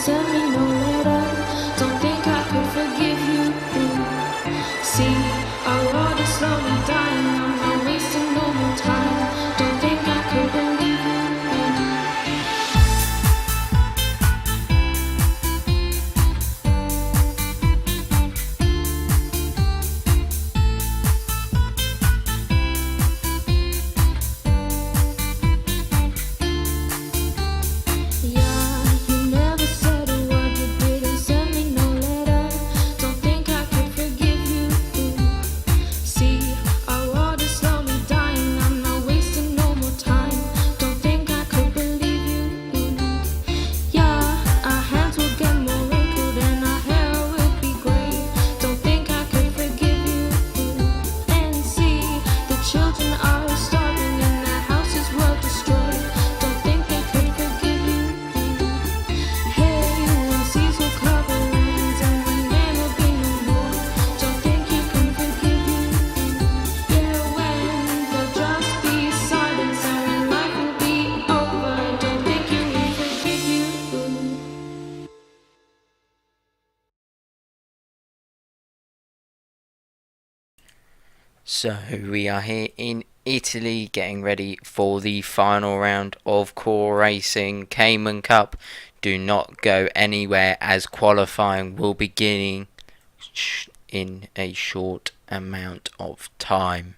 send me no letter. Don't think I could forgive you. See, our world is slowly dying. I'm not wasting no more time. Don't think I could believe you. So we are here in Italy getting ready for the final round of Core Racing Cayman Cup. Do not go anywhere as qualifying will begin in a short amount of time.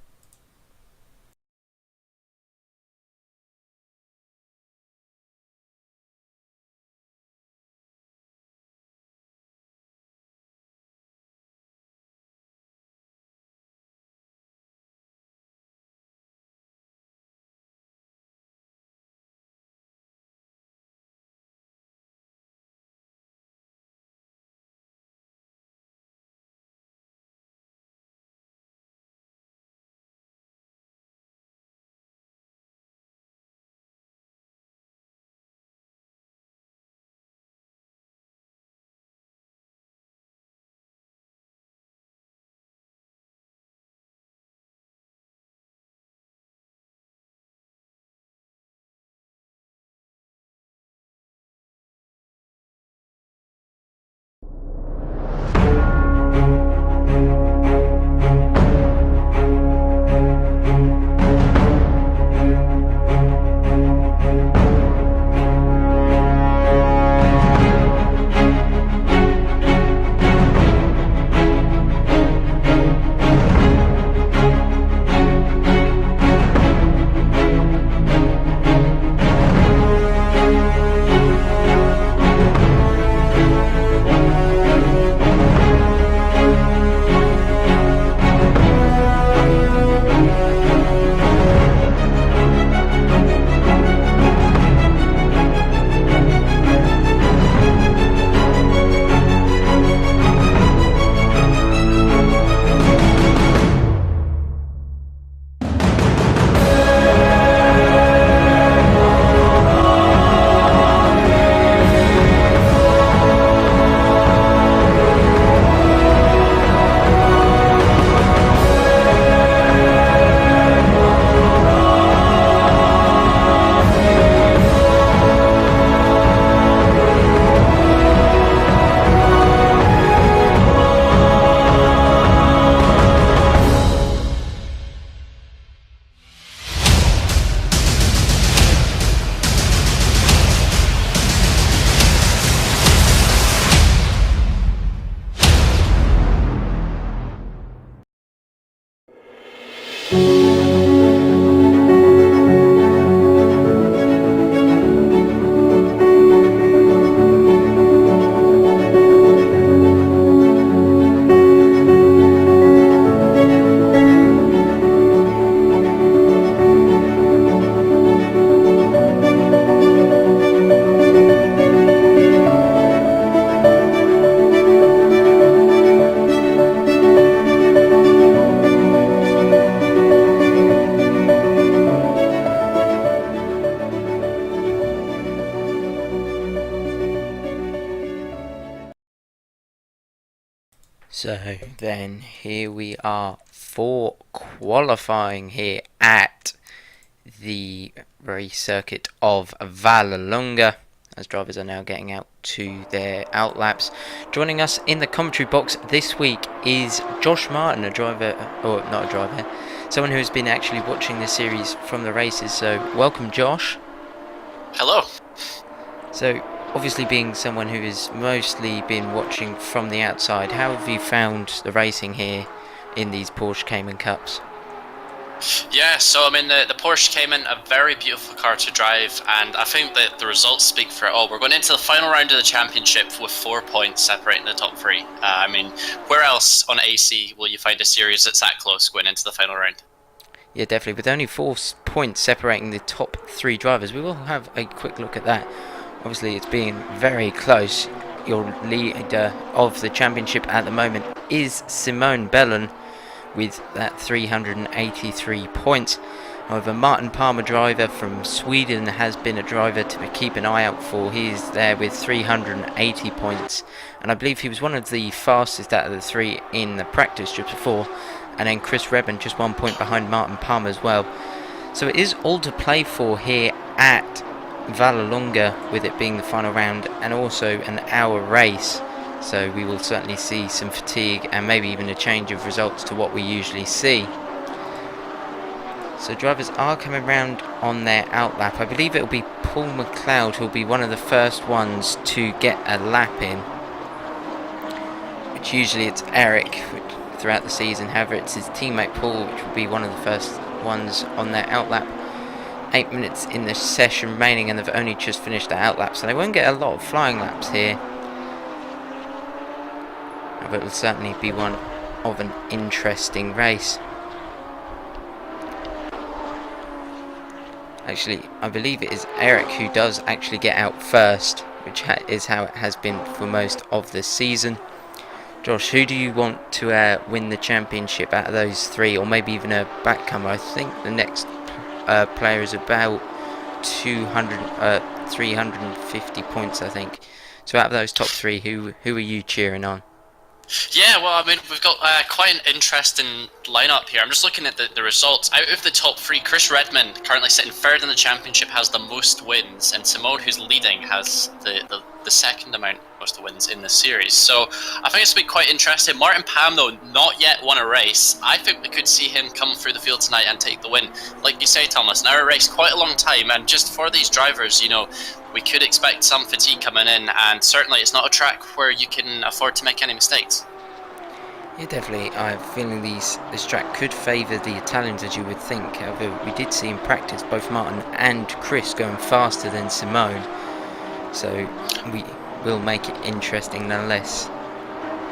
So then here we are for qualifying here at the race circuit of Vallelunga. as drivers are now getting out to their outlaps. Joining us in the commentary box this week is Josh Martin, a driver, or not a driver, someone who has been actually watching this series from the races. So welcome, Josh. Hello. So obviously, being someone who has mostly been watching from the outside, how have you found the racing here in these Porsche Cayman Cups? Yeah, so I mean, the Porsche Cayman, a very beautiful car to drive, and I think that the results speak for it all. We're going into the final round of the championship with 4 points separating the top three. I mean, where else on AC will you find a series that's that close going into the final round? Yeah, definitely. With only 4 points separating the top 3 drivers, we will have a quick look at that. Obviously, it's been very close. Your leader of the championship at the moment is Simone Bellon, with that 383 points. However, Martin Palmer, driver from Sweden, has been a driver to keep an eye out for. He is there with 380 points, and I believe he was one of the fastest out of the 3 in the practice just before. And then Chris Redmond just 1 point behind Martin Palmer as well. So it is all to play for here at Vallelunga, with it being the final round and also an hour race. So we will certainly see some fatigue and maybe even a change of results to what we usually see. So drivers are coming round on their outlap. I believe it will be Paul McLeod who will be one of the first ones to get a lap in, which usually it's Eric throughout the season. However, it's his teammate Paul which will be one of the first ones on their outlap. 8 minutes in the session remaining, and they've only just finished their outlap, so they won't get a lot of flying laps here. But it will certainly be one of an interesting race. Actually, I believe it is Eric who does actually get out first, which is how it has been for most of the season. Josh, who do you want to win the championship out of those 3, or maybe even a backcomer? I think the next player is about 350 points, I think. So out of those top 3, who are you cheering on? Yeah, well, I mean, we've got quite an interesting lineup here. I'm just looking at the results. Out of the top 3, Chris Redmond, currently sitting third in the championship, has the most wins, and Simone, who's leading, has the second amount most wins in the series. So I think it's going to be quite interesting. Martin Pam, though, not yet won a race. I think we could see him come through the field tonight and take the win. Like you say, Thomas, an hour race, quite a long time, and just for these drivers, you know, we could expect some fatigue coming in, and certainly it's not a track where you can afford to make any mistakes. Yeah, definitely. I have a feeling this track could favour the Italians, as you would think. However, we did see in practice both Martin and Chris going faster than Simone, so we will make it interesting nonetheless.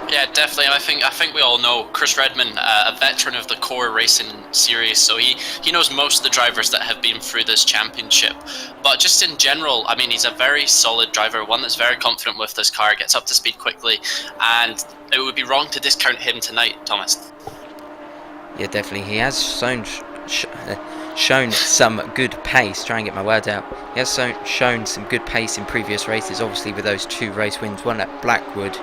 Yeah, definitely. I think we all know Chris Redmond, a veteran of the Core Racing series, so he knows most of the drivers that have been through this championship. But just in general, I mean, he's a very solid driver, one that's very confident with this car, gets up to speed quickly, and it would be wrong to discount him tonight, Thomas. Yeah, definitely. He has shown some good pace. Try and get my words out. He has shown some good pace in previous races, obviously with those 2 race wins, one at Blackwood,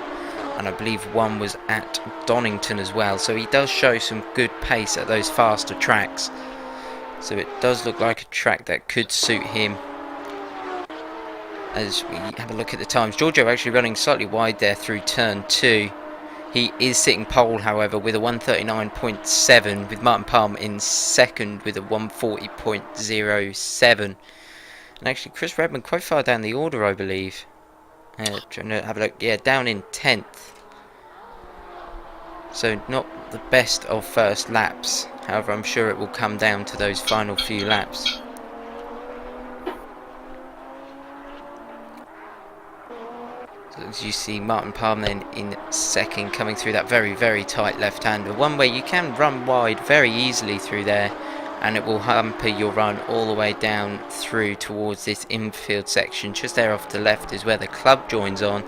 and I believe one was at Donington as well. So he does show some good pace at those faster tracks. So it does look like a track that could suit him. As we have a look at the times, Giorgio actually running slightly wide there through turn 2. He is sitting pole, however, with a 139.7, with Martin Palm in second with a 140.07. And actually, Chris Redmond quite far down the order, I believe. Trying to have a look. Yeah, down in 10th. So not the best of first laps. However, I'm sure it will come down to those final few laps. So as you see, Martin Palm then in second, coming through that very, very tight left-hander. One way you can run wide very easily through there, and it will hamper your run all the way down through towards this infield section. Just there off the left is where the club joins on,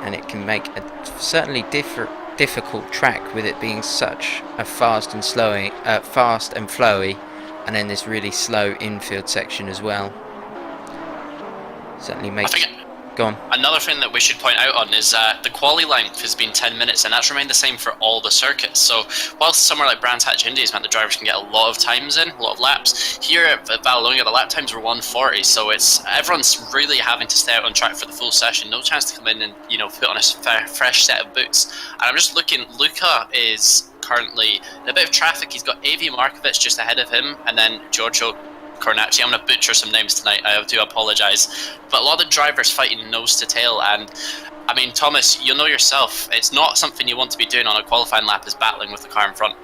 and it can make a certainly difficult track with it being such a fast and flowy, and then this really slow infield section as well. Certainly makes. Go on. Another thing that we should point out on is the quali length has been 10 minutes, and that's remained the same for all the circuits. So whilst somewhere like Brands Hatch Indy has meant the drivers can get a lot of times in, a lot of laps, here at Vallelunga the lap times were 140, so everyone's really having to stay out on track for the full session. No chance to come in and put on a fresh set of boots. And I'm just looking, Luca is currently in a bit of traffic. He's got AV Markovic just ahead of him, and then Giorgio Cornacci. I'm going to butcher some names tonight, I do apologise. But a lot of the drivers fighting nose to tail, and I mean, Thomas, you'll know yourself, it's not something you want to be doing on a qualifying lap, is battling with the car in front.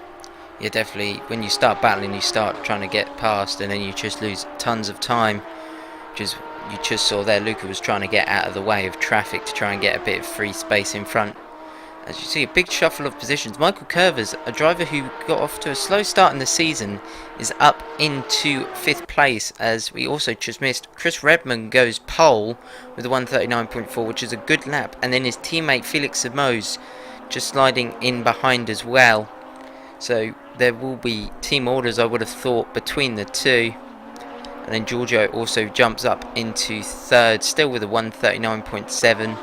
Yeah, definitely. When you start battling, you start trying to get past, and then you just lose tons of time. Which is, you just saw there, Luca was trying to get out of the way of traffic to try and get a bit of free space in front. As you see, a big shuffle of positions. Michael Curvers, a driver who got off to a slow start in the season, is up into 5th place, as we also just missed. Chris Redmond goes pole with a 139.4, which is a good lap, and then his teammate Felix Simoes just sliding in behind as well. So there will be team orders, I would have thought, between the two. And then Giorgio also jumps up into 3rd, still with a 139.7.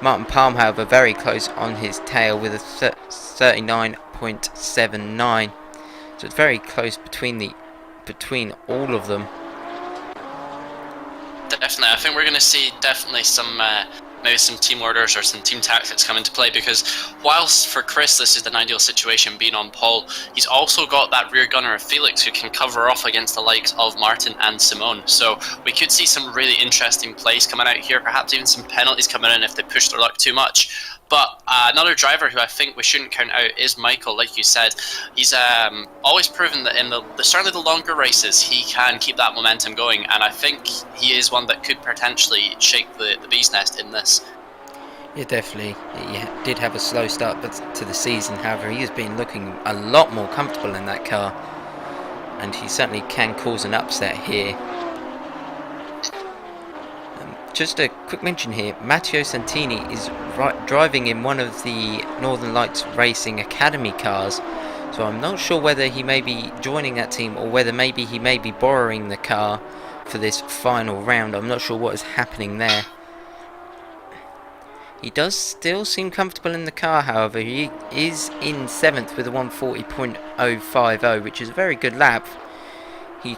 Martin Palm, however, very close on his tail with a 39.79. So it's very close between all of them. Definitely, I think we're going to see definitely some maybe some team orders or some team tactics come into play, because whilst for Chris this is an ideal situation being on pole, he's also got that rear gunner of Felix who can cover off against the likes of Martin and Simone. So we could see some really interesting plays coming out here, perhaps even some penalties coming in if they push their luck too much. But another driver who I think we shouldn't count out is Michael. Like you said, he's always proven that in certainly the longer races he can keep that momentum going, and I think he is one that could potentially shake the bee's nest in this. Yeah, definitely. He did have a slow start to the season, however he has been looking a lot more comfortable in that car, and he certainly can cause an upset here. Just a quick mention here, Matteo Santini is driving in one of the Northern Lights Racing Academy cars, so I'm not sure whether he may be joining that team or whether maybe he may be borrowing the car for this final round. I'm not sure what is happening there. He does still seem comfortable in the car, however. He is in 7th with a 140.050, which is a very good lap. He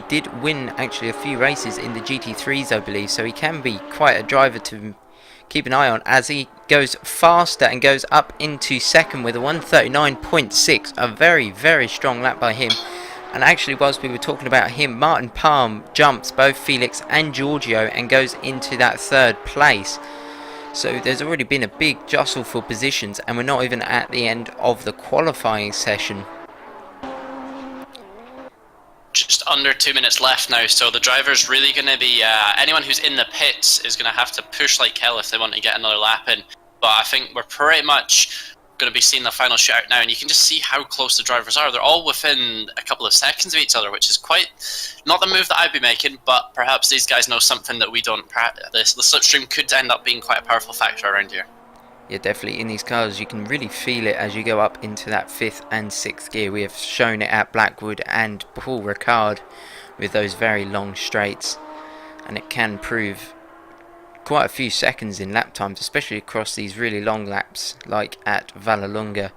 did win actually a few races in the GT3s, I believe, so he can be quite a driver to keep an eye on as he goes faster and goes up into 2nd with a 139.6, a very, very strong lap by him. And actually, whilst we were talking about him, Martin Palm jumps both Felix and Giorgio and goes into that 3rd place. So there's already been a big jostle for positions, and we're not even at the end of the qualifying session. Just under 2 minutes left now, so the driver's really going to be anyone who's in the pits is going to have to push like hell if they want to get another lap in. But I think we're pretty much going to be seeing the final shootout now, and you can just see how close the drivers are. They're all within a couple of seconds of each other, which is quite not the move that I'd be making, but perhaps these guys know something that we don't. The slipstream could end up being quite a powerful factor around here. Yeah, definitely. In these cars, you can really feel it as you go up into that 5th and 6th gear. We have shown it at Blackwood and Paul Ricard with those very long straights, and it can prove quite a few seconds in lap times, especially across these really long laps like at Vallelunga,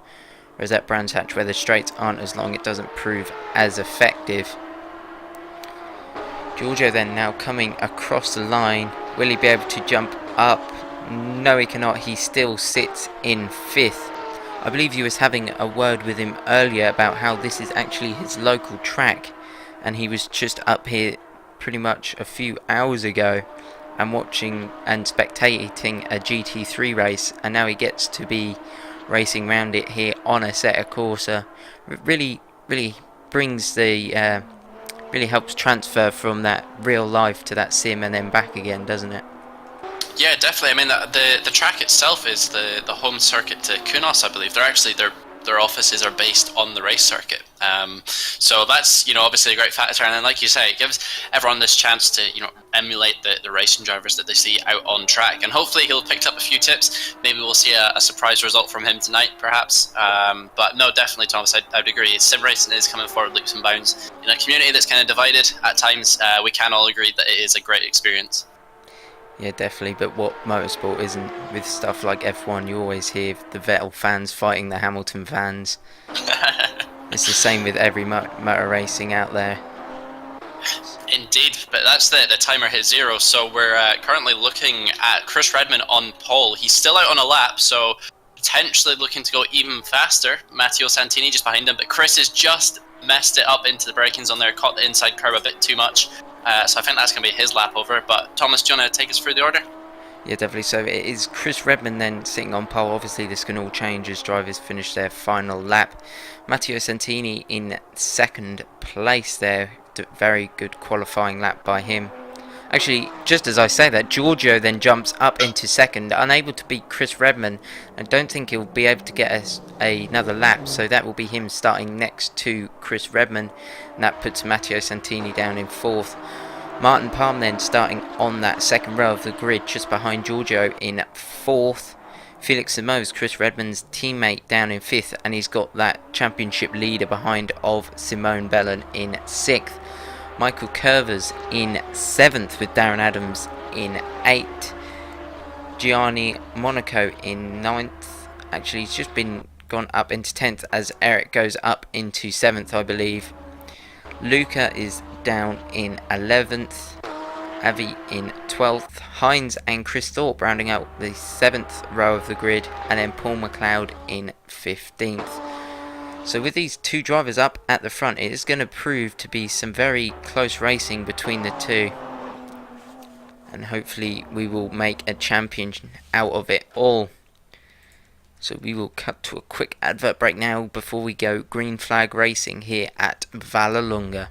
whereas at Brands Hatch, where the straights aren't as long, it doesn't prove as effective. Giorgio then now coming across the line. Will he be able to jump up? No, he cannot. He still sits in 5th. I believe he was having a word with him earlier about how this is actually his local track, and he was just up here pretty much a few hours ago and watching and spectating a GT3 race, and now he gets to be racing around it here on Assetto Corsa. It really brings the really helps transfer from that real life to that sim and then back again, doesn't it? Yeah, definitely. I mean, the track itself is the home circuit to Kunos, I believe. Their offices are based on the race circuit. So that's, obviously a great factor. And then, like you say, it gives everyone this chance to, emulate the racing drivers that they see out on track. And hopefully he'll have picked up a few tips. Maybe we'll see a surprise result from him tonight, perhaps. But no, definitely, Thomas, I'd agree. Sim racing is coming forward leaps and bounds. In a community that's kind of divided at times, we can all agree that it is a great experience. Yeah, definitely. But what motorsport isn't, with stuff like F1, you always hear the Vettel fans fighting the Hamilton fans. It's the same with every motor racing out there. Indeed, but that's the timer hit 0, so we're currently looking at Chris Redman on pole. He's still out on a lap, so potentially looking to go even faster. Matteo Santini just behind him, but Chris has just messed it up into the break-ins on there, caught the inside curb a bit too much. So I think that's going to be his lap over. But Thomas, do you want to take us through the order? Yeah, definitely. So it is Chris Redman then sitting on pole. Obviously, this can all change as drivers finish their final lap. Matteo Santini in second place there. Very good qualifying lap by him. Actually, just as I say that, Giorgio then jumps up into second, unable to beat Chris Redman. I don't think he'll be able to get us another lap, so that will be him starting next to Chris Redman, and that puts Matteo Santini down in fourth. Martin Palm then starting on that second row of the grid, just behind Giorgio in fourth. Felix Simoes, Chris Redman's teammate, down in fifth, and he's got that championship leader behind of Simone Bellon in sixth. Michael Curvers in 7th with Darren Adams in 8th. Gianni Monaco in 9th. Actually, he's just gone up into 10th as Eric goes up into 7th, I believe. Luca is down in 11th. Avi in 12th. Hines and Chris Thorpe rounding out the 7th row of the grid. And then Paul McLeod in 15th. So with these two drivers up at the front, it is going to prove to be some very close racing between the two. And hopefully we will make a champion out of it all. So we will cut to a quick advert break now before we go green flag racing here at Vallelunga.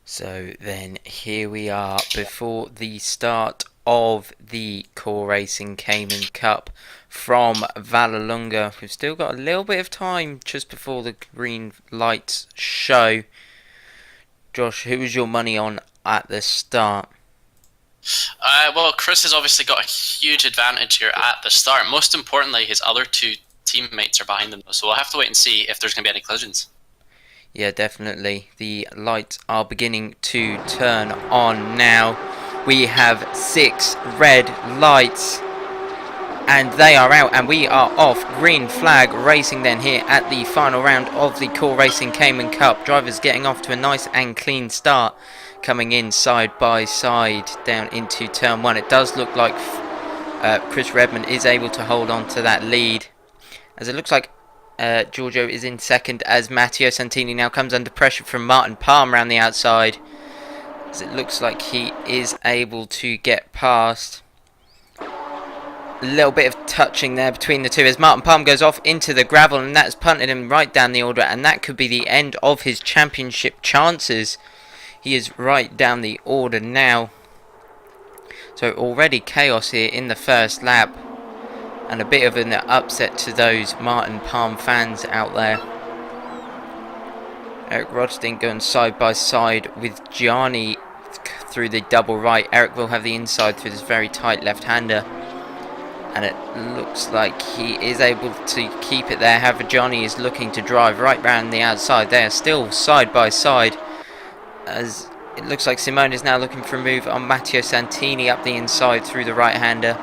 So then here we are before the start of the Core Racing Cayman Cup from Vallelunga. We've still got a little bit of time just before the green lights show. Josh, who was your money on at the start? Well, Chris has obviously got a huge advantage here at the start. Most importantly, his other two teammates are behind him, so we'll have to wait and see if there's going to be any collisions. Yeah, definitely. The lights are beginning to turn on now. We have 6 red lights. And they are out, and we are off. Green flag racing then here at the final round of the Core Racing Cayman Cup. Drivers getting off to a nice and clean start, coming in side by side down into turn 1. It does look like Chris Redmond is able to hold on to that lead, as it looks like Giorgio is in second, as Matteo Santini now comes under pressure from Martin Palm around the outside, as it looks like he is able to get past. A little bit of touching there between the two as Martin Palm goes off into the gravel, and that's punted him right down the order, and that could be the end of his championship chances. He is right down the order now. So already chaos here in the first lap, and a bit of an upset to those Martin Palm fans out there. Eric Rodstein going side by side with Gianni through the double right. Eric will have the inside through this very tight left-hander, and it looks like he is able to keep it there. However, Johnny is looking to drive right round the outside. They are still side by side, as it looks like Simone is now looking for a move on Matteo Santini up the inside through the right-hander.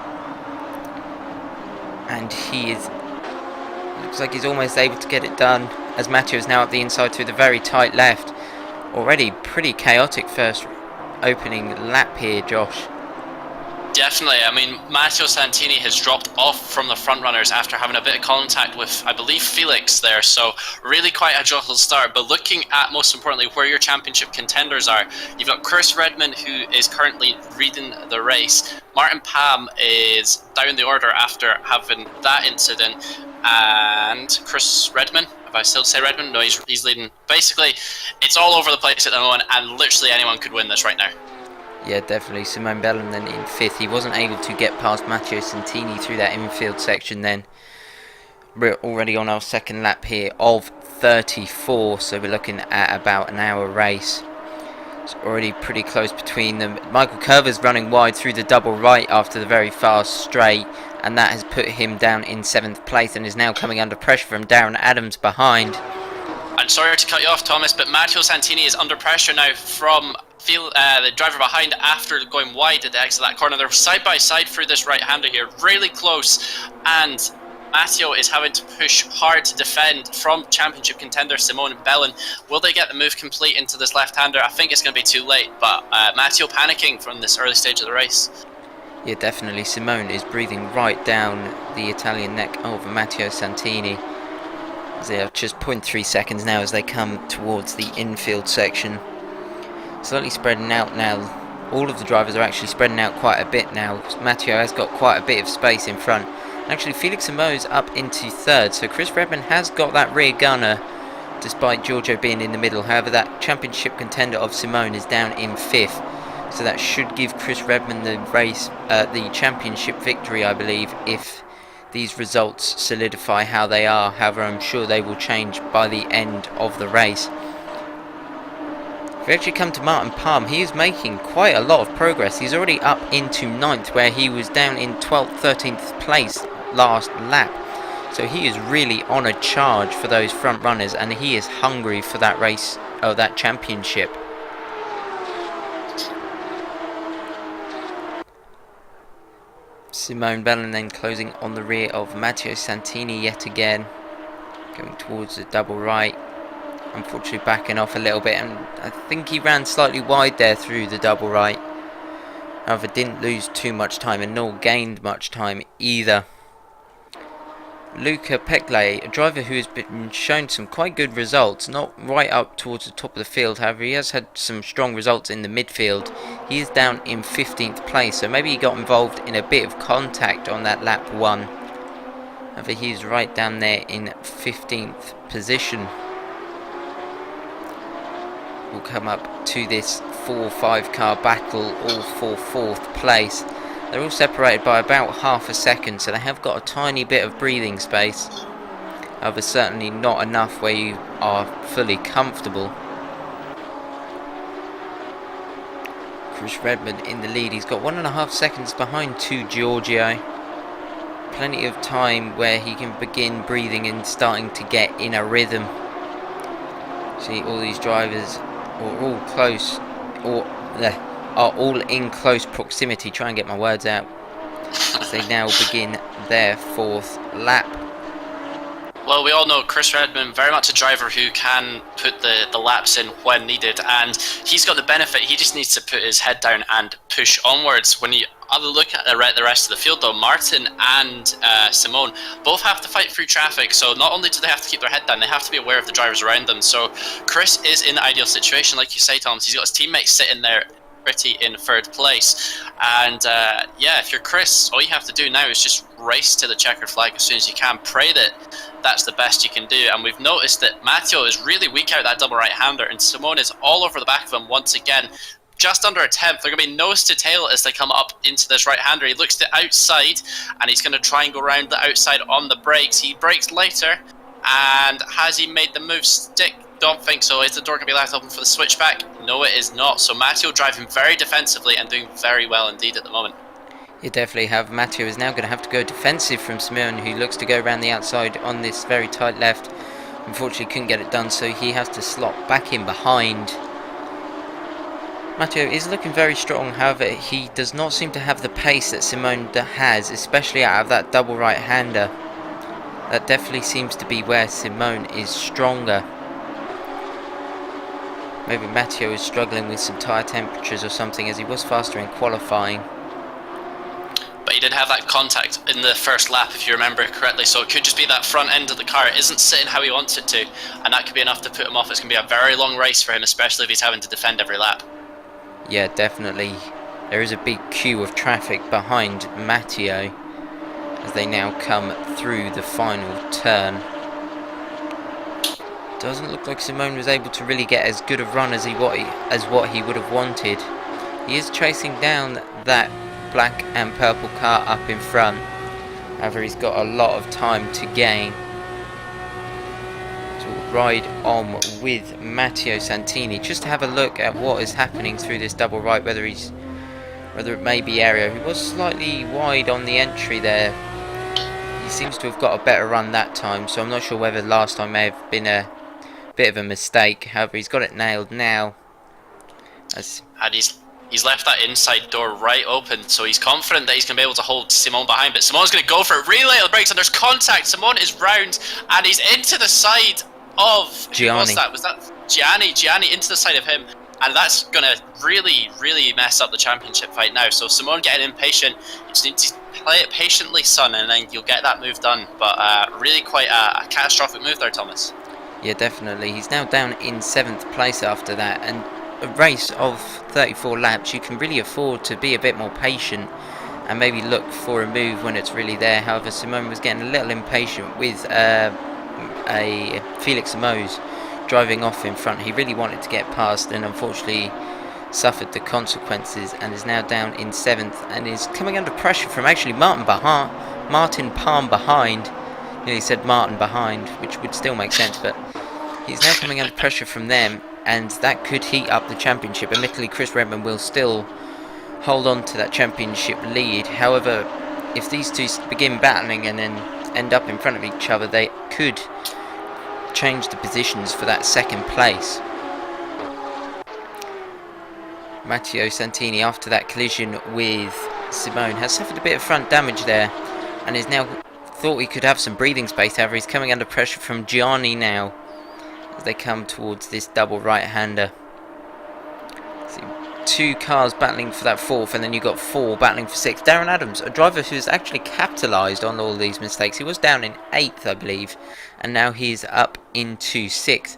And he is, looks like he's almost able to get it done, as Matteo is now up the inside through the very tight left. Already pretty chaotic first opening lap here, Josh. Definitely. I mean, Matteo Santini has dropped off from the front runners after having a bit of contact with, I believe, Felix there. So really quite a juggle start. But looking at, most importantly, where your championship contenders are, you've got Chris Redmond, who is currently leading the race. Martin Palm is down the order after having that incident. And Chris Redmond, if I still say Redmond, no, he's leading. Basically, it's all over the place at the moment, and literally anyone could win this right now. Yeah, definitely. Simone Bellin then in 5th. He wasn't able to get past Matteo Santini through that infield section then. We're already on our second lap here of 34, so we're looking at about an hour race. It's already pretty close between them. Michael Curver's running wide through the double right after the very fast straight, and that has put him down in 7th place and is now coming under pressure from Darren Adams behind. I'm sorry to cut you off, Thomas, but Matteo Santini is under pressure now from the driver behind after going wide at the exit of that corner. They're side by side through this right-hander here, really close, and Matteo is having to push hard to defend from championship contender Simone Bellin. Will they get the move complete into this left-hander? I think it's going to be too late, but Matteo panicking from this early stage of the race. Yeah, definitely. Simone is breathing right down the Italian neck of Matteo Santini. They are just 0.3 seconds now as they come towards the infield section. Slightly spreading out now. All of the drivers are actually spreading out quite a bit now. Matteo has got quite a bit of space in front. Actually, Felix Amo's up into 3rd, so Chris Redmond has got that rear gunner, despite Giorgio being in the middle. However, that championship contender of Simone is down in 5th, so that should give Chris Redmond the race, the championship victory, I believe, if these results solidify how they are. However, I'm sure they will change by the end of the race. If we actually come to Martin Palm, he is making quite a lot of progress. He's already up into 9th, where he was down in 12th, 13th place last lap. So he is really on a charge for those front runners, and he is hungry for that race, or that championship. Simone Bellin then closing on the rear of Matteo Santini yet again, going towards the double right. Unfortunately backing off a little bit, and I think he ran slightly wide there through the double right. However, didn't lose too much time and nor gained much time either. Luca Peckley, a driver who has been shown some quite good results, not right up towards the top of the field. However, he has had some strong results in the midfield. He is down in 15th place, so maybe he got involved in a bit of contact on that lap 1. However, he's right down there in 15th position. We'll come up to this 4-5 car battle, all for 4th place. They're all separated by about half a second, so they have got a tiny bit of breathing space. However, certainly not enough where you are fully comfortable. Chris Redmond in the lead. He's got 1.5 seconds behind to Giorgio. Plenty of time where he can begin breathing and starting to get in a rhythm. See, all these drivers are all close, or are all in close proximity. Try and get my words out. as they now begin their 4th lap. Well, we all know Chris Redmond, very much a driver who can put the laps in when needed, and he's got the benefit. He just needs to put his head down and push onwards. When you look at the rest of the field, though, Martin and Simone both have to fight through traffic, so not only do they have to keep their head down, they have to be aware of the drivers around them. So Chris is in the ideal situation, like you say, Thomas. He's got his teammates sitting there pretty in 3rd place, and yeah, if you're Chris, all you have to do now is just race to the checkered flag as soon as you can. Pray that that's the best you can do. And we've noticed that Matteo is really weak out that double right-hander, and Simone is all over the back of him once again, just under a tenth. They're going to be nose to tail as they come up into this right-hander. He looks to outside, and he's going to try and go around the outside on the brakes. He brakes later, and has he made the move stick? Don't think so. Is the door going to be left open for the switchback? No, it is not. So Matteo driving very defensively and doing very well indeed at the moment. You definitely have. Matteo is now going to have to go defensive from Simone, who looks to go around the outside on this very tight left. Unfortunately couldn't get it done, so he has to slot back in behind. Matteo is looking very strong, however he does not seem to have the pace that Simone has, especially out of that double right-hander. That definitely seems to be where Simone is stronger. Maybe Matteo is struggling with some tyre temperatures or something, as he was faster in qualifying. But he did have that contact in the first lap, if you remember correctly, so it could just be that front end of the car. It isn't sitting how he wants it to, and that could be enough to put him off. It's going to be a very long race for him, especially if he's having to defend every lap. Yeah, definitely. There is a big queue of traffic behind Matteo as they now come through the final turn. Doesn't look like Simone was able to really get as good a run as what he would have wanted. He is chasing down that black and purple car up in front. However, he's got a lot of time to gain. So we'll ride on with Matteo Santini just to have a look at what is happening through this double right, whether it may be area. He was slightly wide on the entry there. He seems to have got a better run that time, so I'm not sure whether last time may have been a bit of a mistake. However, he's got it nailed now. And he's left that inside door right open, so he's confident that he's going to be able to hold Simone behind, but Simone's going to go for it really late on the brakes, and there's contact. Simone is round, and he's into the side of... Gianni. Was that Gianni? Gianni into the side of him, and that's going to really, really mess up the championship fight now. So Simone getting impatient. You just need to play it patiently, son, and then you'll get that move done. But really quite a catastrophic move there, Thomas. Yeah, definitely. He's now down in 7th place after that, and a race of 34 laps, you can really afford to be a bit more patient and maybe look for a move when it's really there. However, Simone was getting a little impatient with a Felix Mose driving off in front. He really wanted to get past, and unfortunately suffered the consequences, and is now down in 7th and is coming under pressure from actually Martin Palm behind. Nearly said Martin behind, which would still make sense, but he's now coming under pressure from them, and that could heat up the championship. Admittedly, Chris Redmond will still hold on to that championship lead. However, if these two begin battling and then end up in front of each other, they could change the positions for that 2nd place. Matteo Santini, after that collision with Simone, has suffered a bit of front damage there, and is now thought he could have some breathing space. However, he's coming under pressure from Gianni now as they come towards this double right-hander. See, 2 cars battling for that 4th, and then you've got 4 battling for 6th. Darren Adams, a driver who has actually capitalised on all these mistakes. He was down in 8th, I believe, and now he's up into 6th.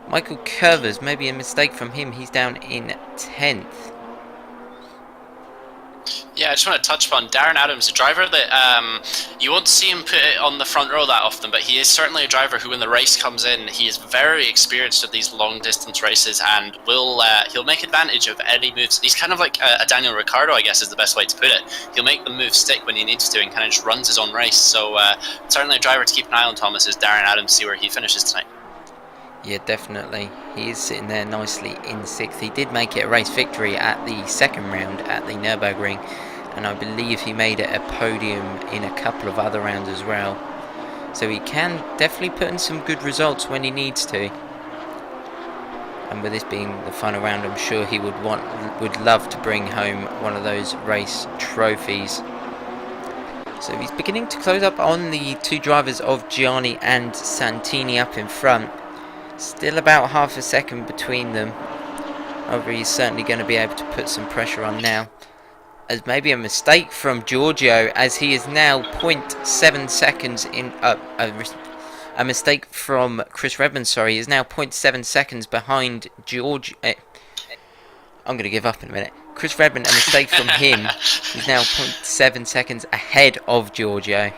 Michael Curvers, maybe a mistake from him. He's down in 10th. Yeah, I just want to touch upon Darren Adams, a driver that you won't see him put it on the front row that often, but he is certainly a driver who, when the race comes in, he is very experienced at these long distance races, and he'll make advantage of any moves. He's kind of like a Daniel Ricciardo, I guess is the best way to put it. He'll make the move stick when he needs to, and kind of just runs his own race. So certainly a driver to keep an eye on, Thomas, is Darren Adams, see where he finishes tonight. Yeah, definitely. He is sitting there nicely in 6th. He did make it a race victory at the 2nd round at the Nürburgring, and I believe he made it a podium in a couple of other rounds as well. So he can definitely put in some good results when he needs to. And with this being the final round, I'm sure he would love to bring home one of those race trophies. So he's beginning to close up on the two drivers of Gianni and Santini up in front. Still about half a second between them. However, he's certainly going to be able to put some pressure on now. As maybe a mistake from Giorgio, as he is now 0.7 seconds in... a mistake from Chris Redmond, sorry, is now 0.7 seconds behind George... I'm going to give up in a minute. Chris Redmond, a mistake from him, is now 0.7 seconds ahead of Giorgio.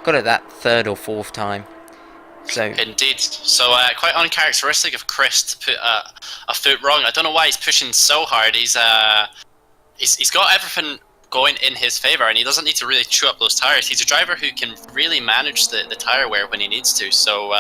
Got it that third or fourth time. So indeed. So quite uncharacteristic of Chris to put a foot wrong. I don't know why he's pushing so hard. He's got everything going in his favour, and he doesn't need to really chew up those tyres. He's a driver who can really manage the tyre wear when he needs to. So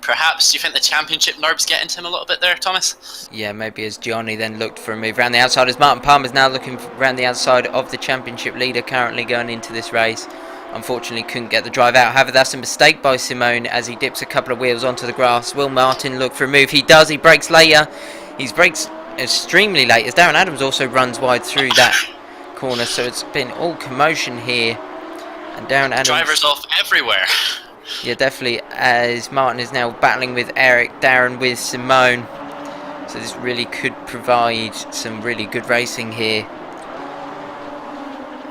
perhaps you think the championship nerves get into him a little bit there, Thomas? Yeah, maybe as Gianni then looked for a move around the outside, as Martin Palmer's now looking around the outside of the championship leader currently going into this race. Unfortunately couldn't get the drive out. However, that's a mistake by Simone as he dips a couple of wheels onto the grass. Will Martin look for a move? He does. He brakes later. He brakes extremely late as Darren Adams also runs wide through that corner. So it's been all commotion here. And Darren Adams... drivers off everywhere. Yeah, definitely, as Martin is now battling with Eric, Darren with Simone. So this really could provide some really good racing here.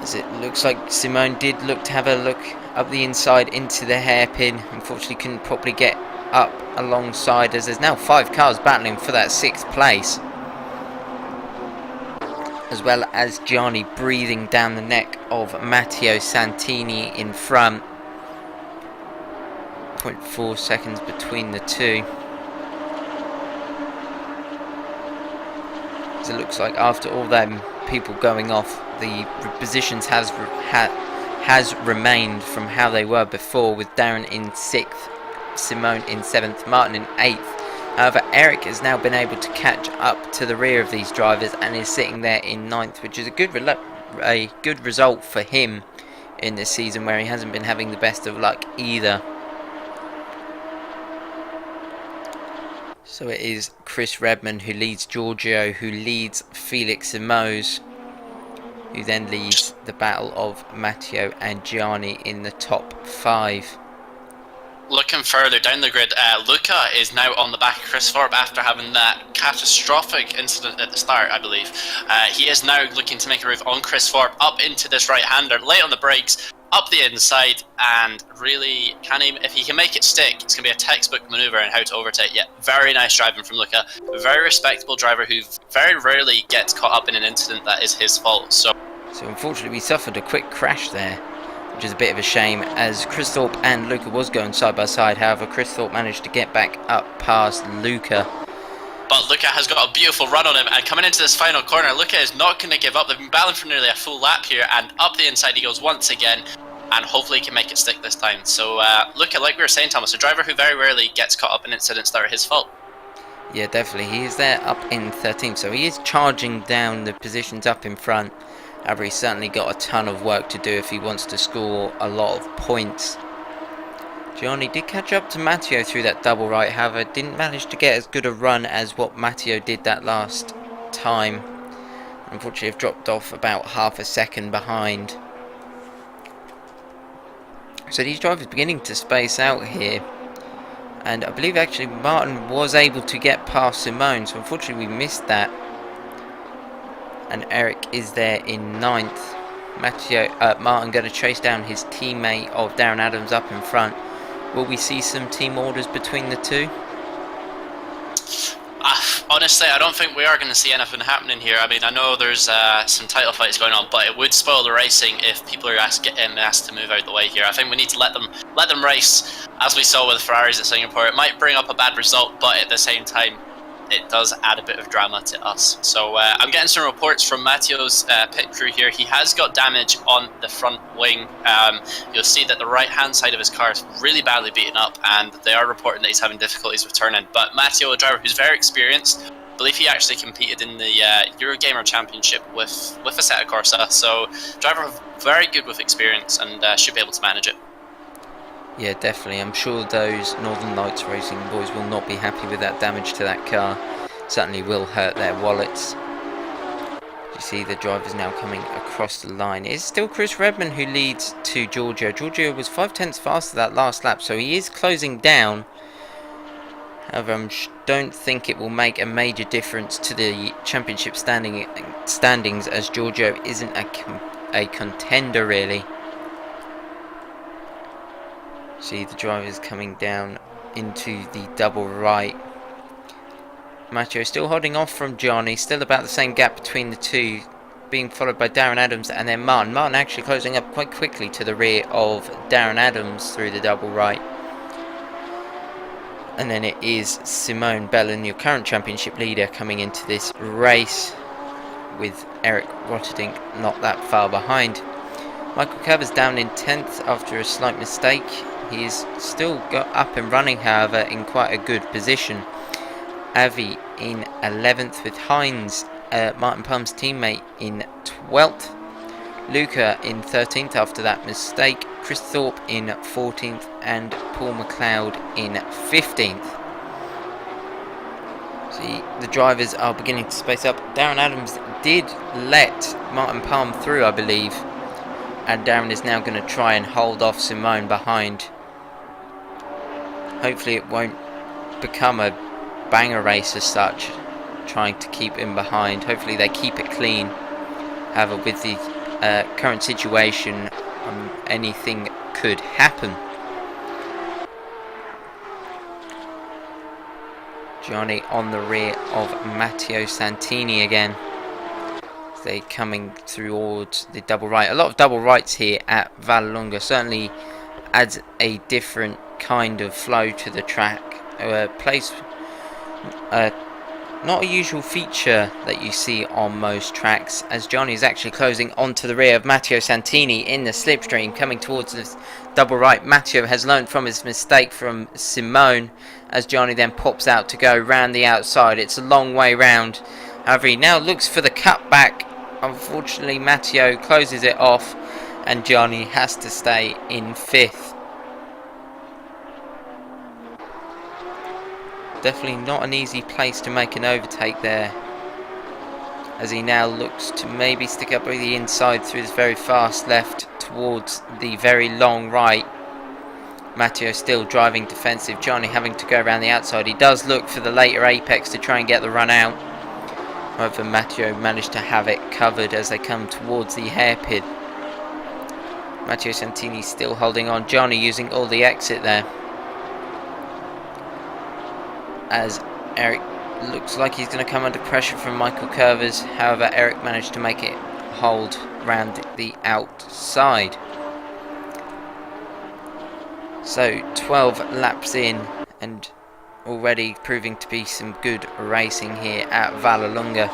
As it looks like Simone did look to have a look up the inside into the hairpin. Unfortunately couldn't properly get up alongside, as there's now 5 cars battling for that 6th place. As well as Gianni breathing down the neck of Matteo Santini in front. 0.4 seconds between the two. As it looks like after all them people going off, the positions has remained from how they were before, with Darren in 6th, Simone in 7th, Martin in 8th. However, Eric has now been able to catch up to the rear of these drivers and is sitting there in 9th, which is a good result for him in this season, where he hasn't been having the best of luck either. So it is Chris Redmond who leads Giorgio, who leads Felix Simões, who then leads the battle of Matteo and Gianni in the top 5. Looking further down the grid, Luca is now on the back of Chris Thorpe after having that catastrophic incident at the start, I believe. He is now looking to make a move on Chris Thorpe up into this right-hander, late on the brakes, up the inside, and really, if he can make it stick, it's going to be a textbook manoeuvre in how to overtake. Yeah, very nice driving from Luca. A very respectable driver who very rarely gets caught up in an incident that is his fault. So unfortunately we suffered a quick crash there, which is a bit of a shame, as Chris Thorpe and Luca was going side by side. However, Chris Thorpe managed to get back up past Luca. But Luca has got a beautiful run on him, and coming into this final corner, Luca is not going to give up. They've been battling for nearly a full lap here, and up the inside he goes once again, and hopefully he can make it stick this time. So Luca, like we were saying, Thomas, a driver who very rarely gets caught up in incidents that are his fault. Yeah, definitely. He is there up in 13th, so he is charging down the positions up in front. However, he's certainly got a ton of work to do if he wants to score a lot of points. Gianni did catch up to Matteo through that double right, however didn't manage to get as good a run as what Matteo did that last time. Unfortunately, have dropped off about half a second behind. So these drivers beginning to space out here. And I believe actually Martin was able to get past Simone, so unfortunately we missed that. And Eric is there in 9th. Martin going to chase down his teammate of Darren Adams up in front. Will we see some team orders between the two? Honestly, I don't think we are going to see anything happening here. I mean, I know there's some title fights going on, but it would spoil the racing if people are getting asked to move out the way here. I think we need to let them race, as we saw with the Ferraris at Singapore. It might bring up a bad result, but at the same time, it does add a bit of drama to us. So I'm getting some reports from Matteo's pit crew here. He has got damage on the front wing. You'll see that the right hand side of his car is really badly beaten up, and they are reporting that he's having difficulties with turning. But Matteo, a driver who's very experienced, I believe he actually competed in the Eurogamer Championship with Assetto Corsa. So driver very good with experience, and should be able to manage it. Yeah, definitely. I'm sure those Northern Lights Racing boys will not be happy with that damage to that car. Certainly will hurt their wallets. You see the drivers now coming across the line. It's still Chris Redman who leads to Giorgio. Giorgio was 5/10 faster that last lap, so he is closing down. However, I don't think it will make a major difference to the championship standings, as Giorgio isn't a contender really. See the drivers coming down into the double right. Matteo still holding off from Johnny, still about the same gap between the two, being followed by Darren Adams and then Martin. Martin actually closing up quite quickly to the rear of Darren Adams through the double right. And then it is Simone Bellin, your current championship leader, coming into this race, with Eric Rotterdink not that far behind. Michael Covers down in 10th after a slight mistake. He is still got up and running, however, in quite a good position. Avi in 11th, with Hines, Martin Palm's teammate, in 12th. Luca in 13th after that mistake. Chris Thorpe in 14th and Paul McLeod in 15th. See, the drivers are beginning to space up. Darren Adams did let Martin Palm through, I believe, and Darren is now going to try and hold off Simone behind. Hopefully it won't become a banger race as such, trying to keep him behind. Hopefully they keep it clean. However, with the current situation, anything could happen. Johnny on the rear of Matteo Santini again. They're coming towards the double right. A lot of double rights here at Vallelunga certainly adds a different kind of flow to the track. Not a usual feature that you see on most tracks, as Johnny is actually closing onto the rear of Matteo Santini in the slipstream, coming towards this double right. Matteo has learned from his mistake from Simone, as Johnny then pops out to go round the outside. It's a long way round. However, he now looks for the cutback. Unfortunately, Matteo closes it off, and Johnny has to stay in 5th. Definitely not an easy place to make an overtake there, as he now looks to maybe stick up with the inside through this very fast left towards the very long right. Matteo still driving defensive. Johnny having to go around the outside. He does look for the later apex to try and get the run out. However, Matteo managed to have it covered as they come towards the hairpin. Matteo Santini still holding on. Johnny using all the exit there, as Eric looks like he's going to come under pressure from Michael Curvers. However, Eric managed to make it hold round the outside. So 12 laps in, and already proving to be some good racing here at Vallelunga.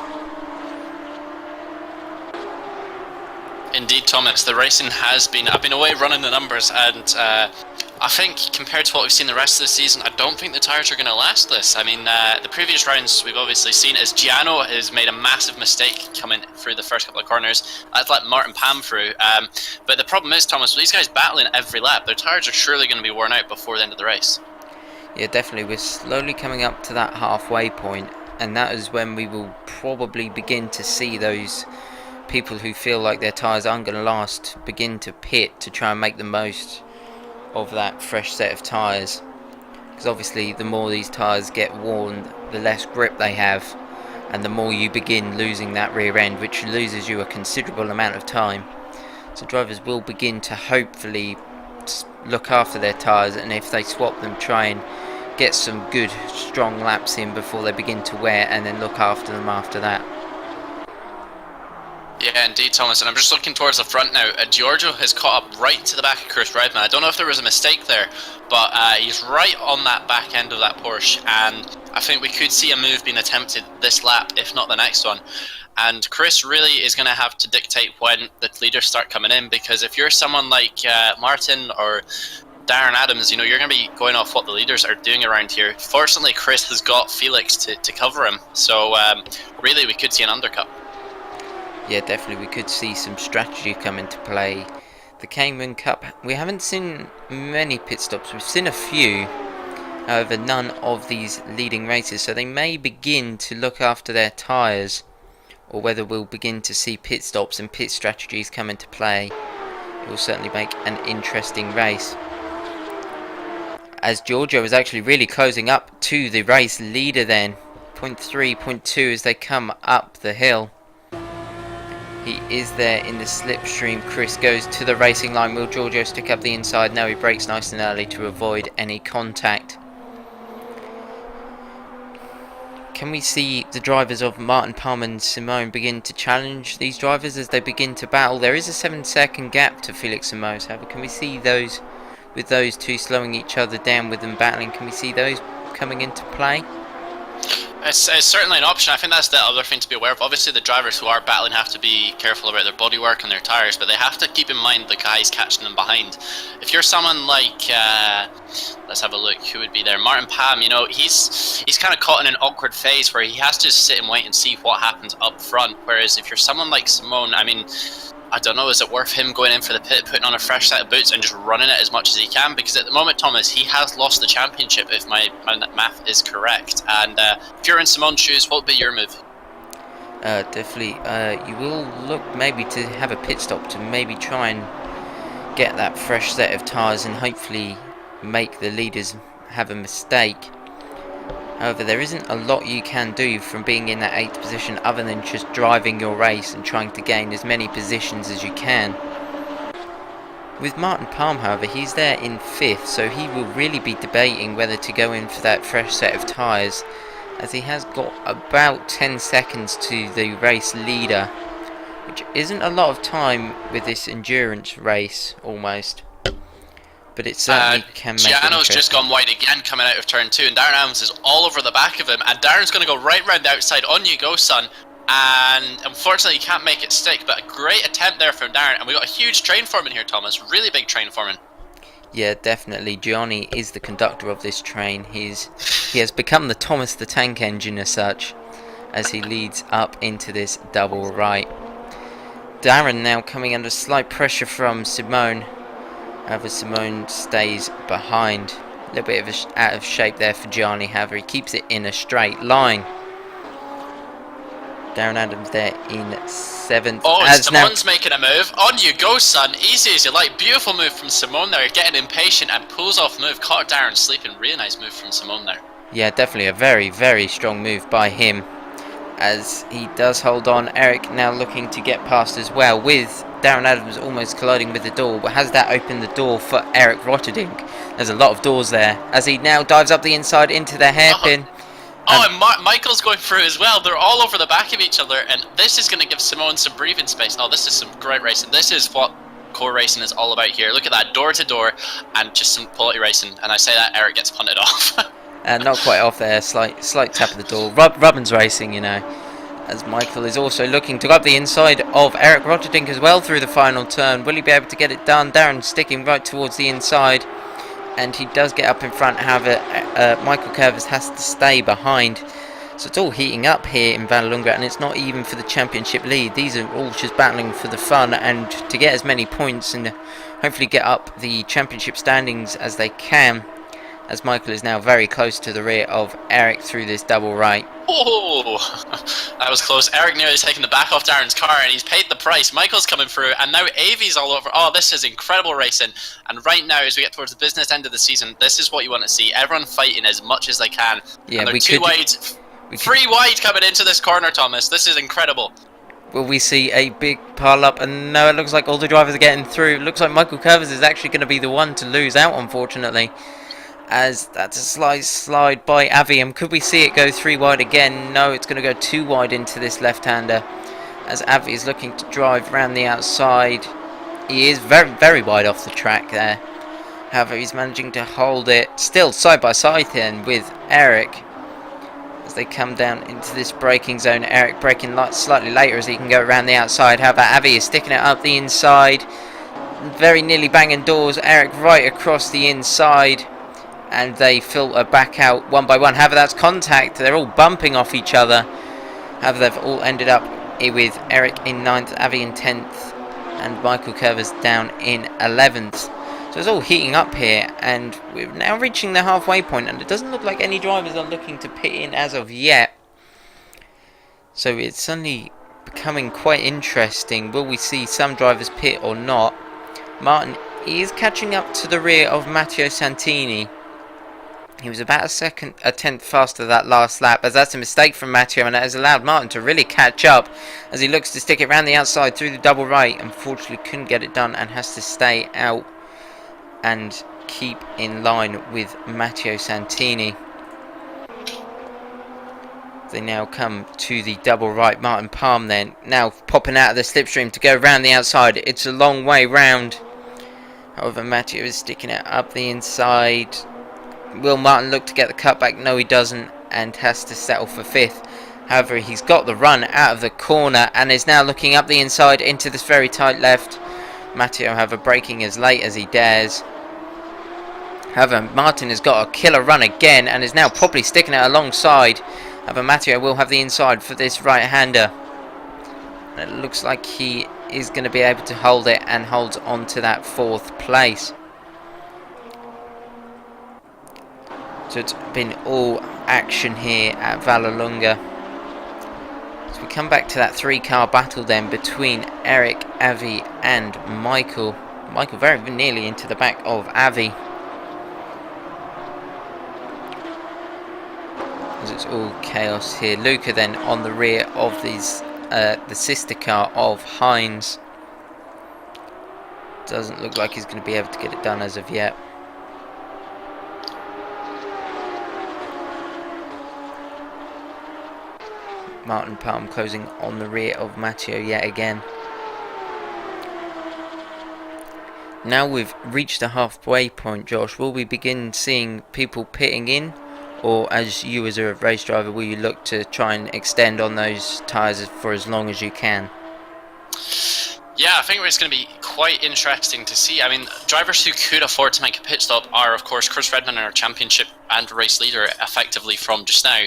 Indeed, Thomas, the racing has been... I've been away running the numbers, and I think compared to what we've seen the rest of the season, I don't think the tyres are going to last this. I mean, the previous rounds we've obviously seen is Giano has made a massive mistake coming through the first couple of corners. I'd let Martin Pam through. But the problem is, Thomas, with these guys battling every lap, their tyres are surely going to be worn out before the end of the race. Yeah, definitely. We're slowly coming up to that halfway point, and that is when we will probably begin to see those people who feel like their tyres aren't going to last begin to pit to try and make the most of that fresh set of tyres. Because obviously the more these tyres get worn, the less grip they have, and the more you begin losing that rear end, which loses you a considerable amount of time. So drivers will begin to hopefully look after their tyres, and if they swap them, try and get some good strong laps in before they begin to wear, and then look after them after that. Yeah, indeed, Thomas, and I'm just looking towards the front now. Giorgio has caught up right to the back of Chris Redman. I don't know if there was a mistake there, but he's right on that back end of that Porsche, and I think we could see a move being attempted this lap, if not the next one. And Chris really is going to have to dictate when the leaders start coming in, because if you're someone like Martin or Darren Adams, you know, you're going to be going off what the leaders are doing around here. Fortunately, Chris has got Felix to cover him, so really we could see an undercut. Yeah, definitely we could see some strategy come into play. The Cayman Cup, we haven't seen many pit stops. We've seen a few, however none of these leading races, so they may begin to look after their tyres or whether we'll begin to see pit stops and pit strategies come into play. It will certainly make an interesting race, as Giorgio is actually really closing up to the race leader then. 0.3, 0.2 as they come up the hill. He is there in the slipstream. Chris goes to the racing line. Will Giorgio stick up the inside? No, he brakes nice and early to avoid any contact. Can we see the drivers of Martin Palmer and Simone begin to challenge these drivers as they begin to battle? There is a 7-second gap to Felix and Mose. However, can we see those, with those two slowing each other down with them battling, can we see those coming into play? It's certainly an option. I think that's the other thing to be aware of. Obviously, the drivers who are battling have to be careful about their bodywork and their tyres, but they have to keep in mind the guys catching them behind. If you're someone like, let's have a look, who would be there? Martin Pam, you know, he's kind of caught in an awkward phase where he has to sit and wait and see what happens up front. Whereas if you're someone like Simone, I mean, I don't know, is it worth him going in for the pit, putting on a fresh set of boots and just running it as much as he can? Because at the moment, Thomas, he has lost the championship, if my math is correct. And if you're in Simone's shoes, what would be your move? Definitely, you will look maybe to have a pit stop to maybe try and get that fresh set of tyres and hopefully make the leaders have a mistake. However, there isn't a lot you can do from being in that 8th position other than just driving your race and trying to gain as many positions as you can. With Martin Palm, however, he's there in 5th, so he will really be debating whether to go in for that fresh set of tyres, as he has got about 10 seconds to the race leader, which isn't a lot of time with this endurance race, almost. But it certainly can make Giano's just gone wide again coming out of turn 2, and Darren Adams is all over the back of him, and Darren's going to go right round the outside. On you go, son. And unfortunately he can't make it stick, but a great attempt there from Darren, and we got a huge train foreman here, Thomas. Really big train foreman. Yeah, definitely. Gianni is the conductor of this train. He has become the Thomas the Tank Engine as such, as he leads up into this double right. Darren now coming under slight pressure from Simone. However, Simone stays behind. A little bit of out of shape there for Gianni. However, he keeps it in a straight line. Darren Adams there in 7th. Oh, Simone's making a move. On you go, son. Easy as you like. Beautiful move from Simone there. Getting impatient and pulls off move. Caught Darren sleeping. Really nice move from Simone there. Yeah, definitely a very, very strong move by him, as he does hold on. Eric now looking to get past as well, with Darren Adams almost colliding with the door. But has that opened the door for Eric Rotterdink? There's a lot of doors there, as he now dives up the inside into the hairpin. And Michael's going through as well. They're all over the back of each other, and this is going to give Simone some breathing space. Oh, this is some great racing. This is what Core Racing is all about here. Look at that, door to door, and just some quality racing. And I say that, Eric gets punted off. Not quite off there, slight tap of the door. Rubbins Racing, you know, as Michael is also looking to go up the inside of Eric Rotterdink as well through the final turn. Will he be able to get it done? Darren sticking right towards the inside, and he does get up in front. However, Michael Curvis has to stay behind. So it's all heating up here in Vallelunga, and it's not even for the championship lead. These are all just battling for the fun and to get as many points and hopefully get up the championship standings as they can, as Michael is now very close to the rear of Eric through this double right. Oh, that was close. Eric nearly taking the back off Darren's car, and he's paid the price. Michael's coming through, and now Avi's all over. Oh, this is incredible racing. And right now, as we get towards the business end of the season, this is what you want to see. Everyone fighting as much as they can. Yeah, and they're three wide coming into this corner, Thomas. This is incredible. Will we see a big pile up? And no, it looks like all the drivers are getting through. It looks like Michael Curvis is actually going to be the one to lose out, unfortunately, as that's a slide by Avi. And could we see it go 3 wide again? No, it's going to go 2 wide into this left-hander, as Avi is looking to drive around the outside. He is very, very wide off the track there. However, he's managing to hold it still side by side then with Eric as they come down into this braking zone. Eric braking slightly later as he can go around the outside. However, Avi is sticking it up the inside, very nearly banging doors. Eric right across the inside, and they filter back out one by one. However, that's contact. They're all bumping off each other. However, they've all ended up with Eric in 9th, Avi in 10th, and Michael Curvis down in 11th. So it's all heating up here, and we're now reaching the halfway point, and it doesn't look like any drivers are looking to pit in as of yet. So it's suddenly becoming quite interesting. Will we see some drivers pit or not? Martin is catching up to the rear of Matteo Santini. He was about a tenth faster that last lap, as that's a mistake from Matteo, and that has allowed Martin to really catch up as he looks to stick it around the outside through the double right. Unfortunately couldn't get it done and has to stay out and keep in line with Matteo Santini. They now come to the double right. Martin Palm then now popping out of the slipstream to go around the outside. It's a long way round. However, Matteo is sticking it up the inside. Will Martin look to get the cutback? No, he doesn't, and has to settle for 5th. However, he's got the run out of the corner and is now looking up the inside into this very tight left. Matteo, however, braking as late as he dares. However, Martin has got a killer run again and is now probably sticking it alongside. However, Matteo will have the inside for this right-hander. It looks like he is going to be able to hold it and holds on to that 4th place. So it's been all action here at Vallelunga. So we come back to that 3-car battle then between Eric, Avi and Michael. Michael very nearly into the back of Avi. As it's all chaos here. Luca then on the rear of these, the sister car of Hines. Doesn't look like he's going to be able to get it done as of yet. Martin Palm closing on the rear of Matteo yet again. Now we've reached the halfway point, Josh, will we begin seeing people pitting in? Or as you as a race driver, will you look to try and extend on those tyres for as long as you can? Yeah, I think it's going to be quite interesting to see. I mean, drivers who could afford to make a pit stop are, of course, Chris Redman, our championship and race leader, effectively from just now.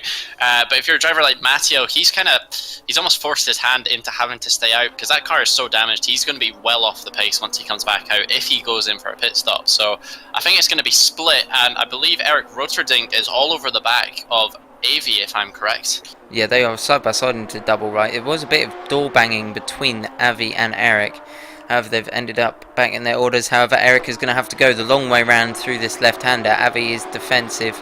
But if you're a driver like Matteo, he's almost forced his hand into having to stay out because that car is so damaged. He's going to be well off the pace once he comes back out if he goes in for a pit stop. So I think it's going to be split, and I believe Eric Roterdink is all over the back of Avi, if I'm correct. Yeah, they are side by side into double right. It was a bit of door banging between Avi and Eric. However, they've ended up back in their orders. However, Eric is going to have to go the long way round through this left-hander. Avi is defensive.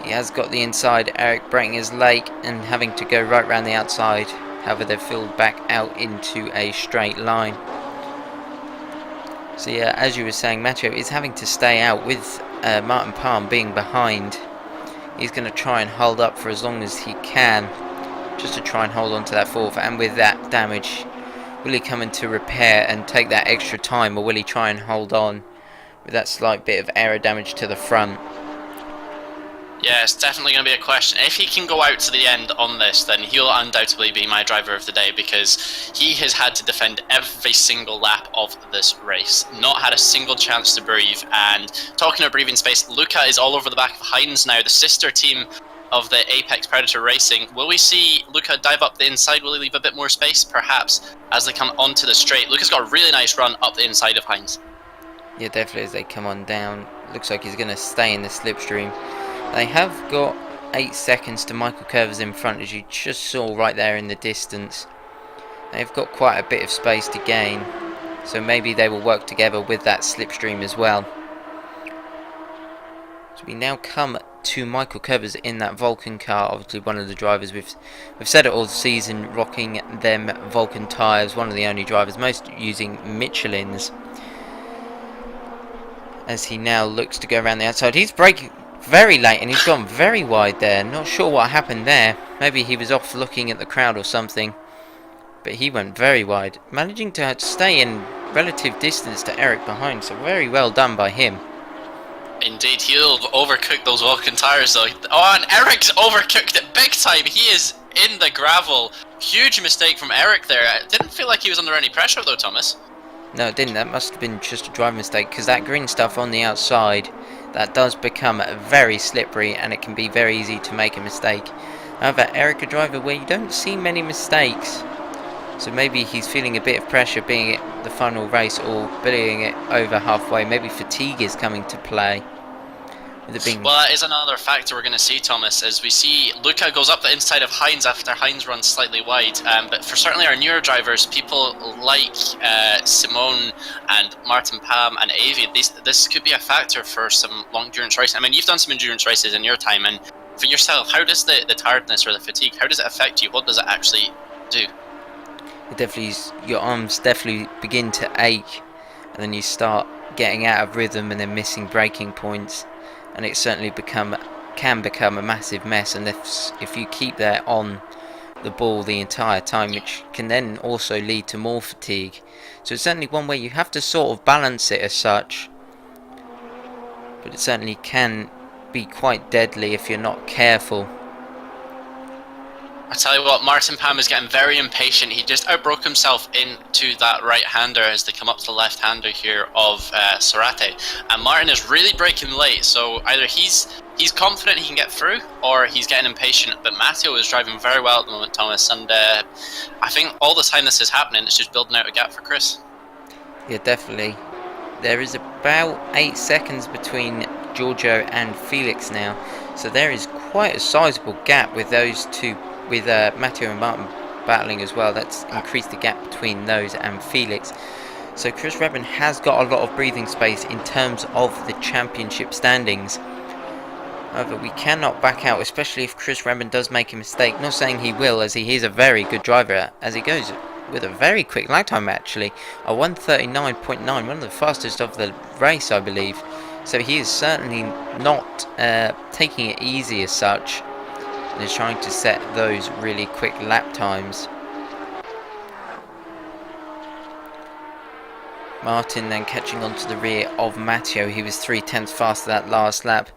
He has got the inside. Eric braking his lake and having to go right round the outside. However, they've filled back out into a straight line. So yeah, as you were saying, Matteo is having to stay out with Martin Palm being behind. He's going to try and hold up for as long as he can, just to try and hold on to that 4th. And with that damage, will he come in to repair and take that extra time, or will he try and hold on with that slight bit of aero damage to the front? Yeah, it's definitely going to be a question. If he can go out to the end on this, then he'll undoubtedly be my driver of the day, because he has had to defend every single lap of this race. Not had a single chance to breathe. And talking of breathing space, Luca is all over the back of Hines now, the sister team of the Apex Predator Racing. Will we see Luca dive up the inside? Will he leave a bit more space? Perhaps, as they come onto the straight. Luca's got a really nice run up the inside of Hines. Yeah, definitely as they come on down. Looks like he's going to stay in the slipstream. They have got 8 seconds to Michael Curvers in front, as you just saw right there in the distance. They've got quite a bit of space to gain, so maybe they will work together with that slipstream as well. So we now come to Michael Curvers in that Vulcan car, obviously one of the drivers. We've said it all season, rocking them Vulcan tyres, one of the only drivers, most using Michelin's. As he now looks to go around the outside, he's braking very late and he's gone very wide there. Not sure what happened there. Maybe he was off looking at the crowd or something, but he went very wide, managing to stay in relative distance to Eric behind, so very well done by him. Indeed, he'll overcook those Vulcan tyres though. Oh, and Eric's overcooked it big time. He is in the gravel. Huge mistake from Eric there. It didn't feel like he was under any pressure though, Thomas. No, it didn't. That must have been just a driving mistake, because that green stuff on the outside, that does become very slippery and it can be very easy to make a mistake. However, Eric, a driver where you don't see many mistakes, so maybe he's feeling a bit of pressure being it the final race or being it over halfway. Maybe fatigue is coming to play. with it being... Well, that is another factor we're going to see, Thomas, as we see Luca goes up the inside of Hines after Hines runs slightly wide. But for certainly our newer drivers, people like Simone and Martin Pam and Avi, this could be a factor for some long endurance racing. I mean, you've done some endurance races in your time, and for yourself, how does the tiredness or the fatigue, how does it affect you? What does it actually do? It definitely, your arms definitely begin to ache, and then you start getting out of rhythm and then missing braking points, and it certainly can become a massive mess. And if you keep there on the ball the entire time, which can then also lead to more fatigue. So it's certainly one way you have to sort of balance it as such, but it certainly can be quite deadly if you're not careful. I tell you what, Martin Pam is getting very impatient. He just outbroke himself into that right-hander as they come up to the left-hander here of Serate. And Martin is really braking late, so either he's confident he can get through, or he's getting impatient. But Matteo is driving very well at the moment, Thomas, and I think all the time this is happening, it's just building out a gap for Chris. Yeah, definitely. There is about 8 seconds between Giorgio and Felix now, so there is quite a sizable gap with those two, with Matteo and Martin battling as well. That's increased the gap between those and Felix. So Chris Redman has got a lot of breathing space in terms of the championship standings. However, we cannot back out, especially if Chris Redman does make a mistake. Not saying he will, as he is a very good driver, as he goes with a very quick lap time actually, a 1:39.9, one of the fastest of the race, I believe. So he is certainly not taking it easy as such, and is trying to set those really quick lap times. Martin then catching on to the rear of Matteo. He was 0.3 faster that last lap.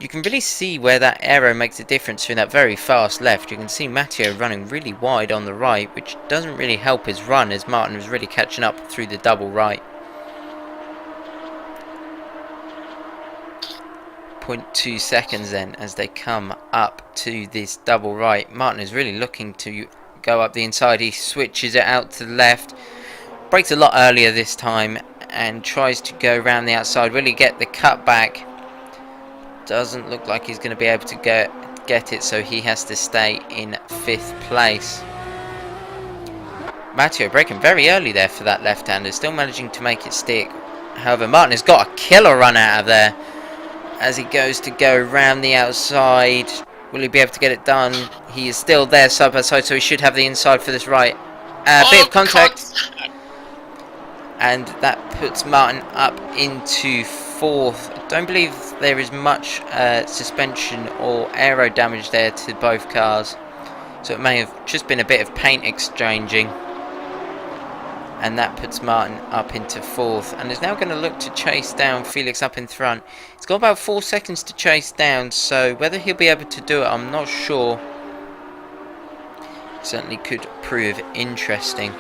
You can really see where that aero makes a difference through that very fast left. You can see Matteo running really wide on the right, which doesn't really help his run, as Martin was really catching up through the double right. 0.2 seconds then as they come up to this double right. Martin is really looking to go up the inside. He switches it out to the left, brakes a lot earlier this time, and tries to go around the outside. Will he get the cut back? Doesn't look like he's going to be able to get it, so he has to stay in 5th place. Matteo braking very early there for that left-hander, still managing to make it stick. However, Martin has got a killer run out of there as he goes to go around the outside. Will he be able to get it done? He is still there side by side, so he should have the inside for this right. Bit of contact. And that puts Martin up into 4th. I don't believe there is much suspension or aero damage there to both cars, so it may have just been a bit of paint exchanging. And that puts Martin up into 4th, and is now going to look to chase down Felix up in front. He's got about 4 seconds to chase down, so whether he'll be able to do it, I'm not sure. Certainly could prove interesting.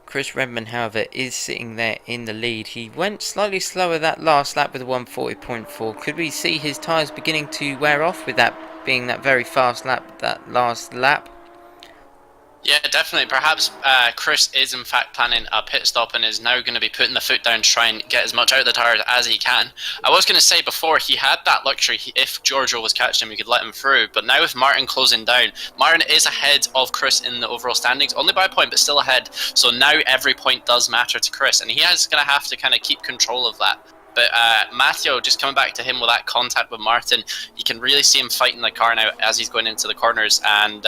Chris Redman, however, is sitting there in the lead. He went slightly slower that last lap with a 1:40.4. Could we see his tyres beginning to wear off with that being that very fast lap, that last lap? Yeah, definitely. Perhaps Chris is in fact planning a pit stop and is now going to be putting the foot down to try and get as much out of the tyres as he can. I was going to say before, he had that luxury. If Giorgio was catching him, he could let him through. But now with Martin closing down, Martin is ahead of Chris in the overall standings, only by a point, but still ahead. So now every point does matter to Chris, and he is going to have to kind of keep control of that. But Matteo, just coming back to him with that contact with Martin, you can really see him fighting the car now as he's going into the corners, and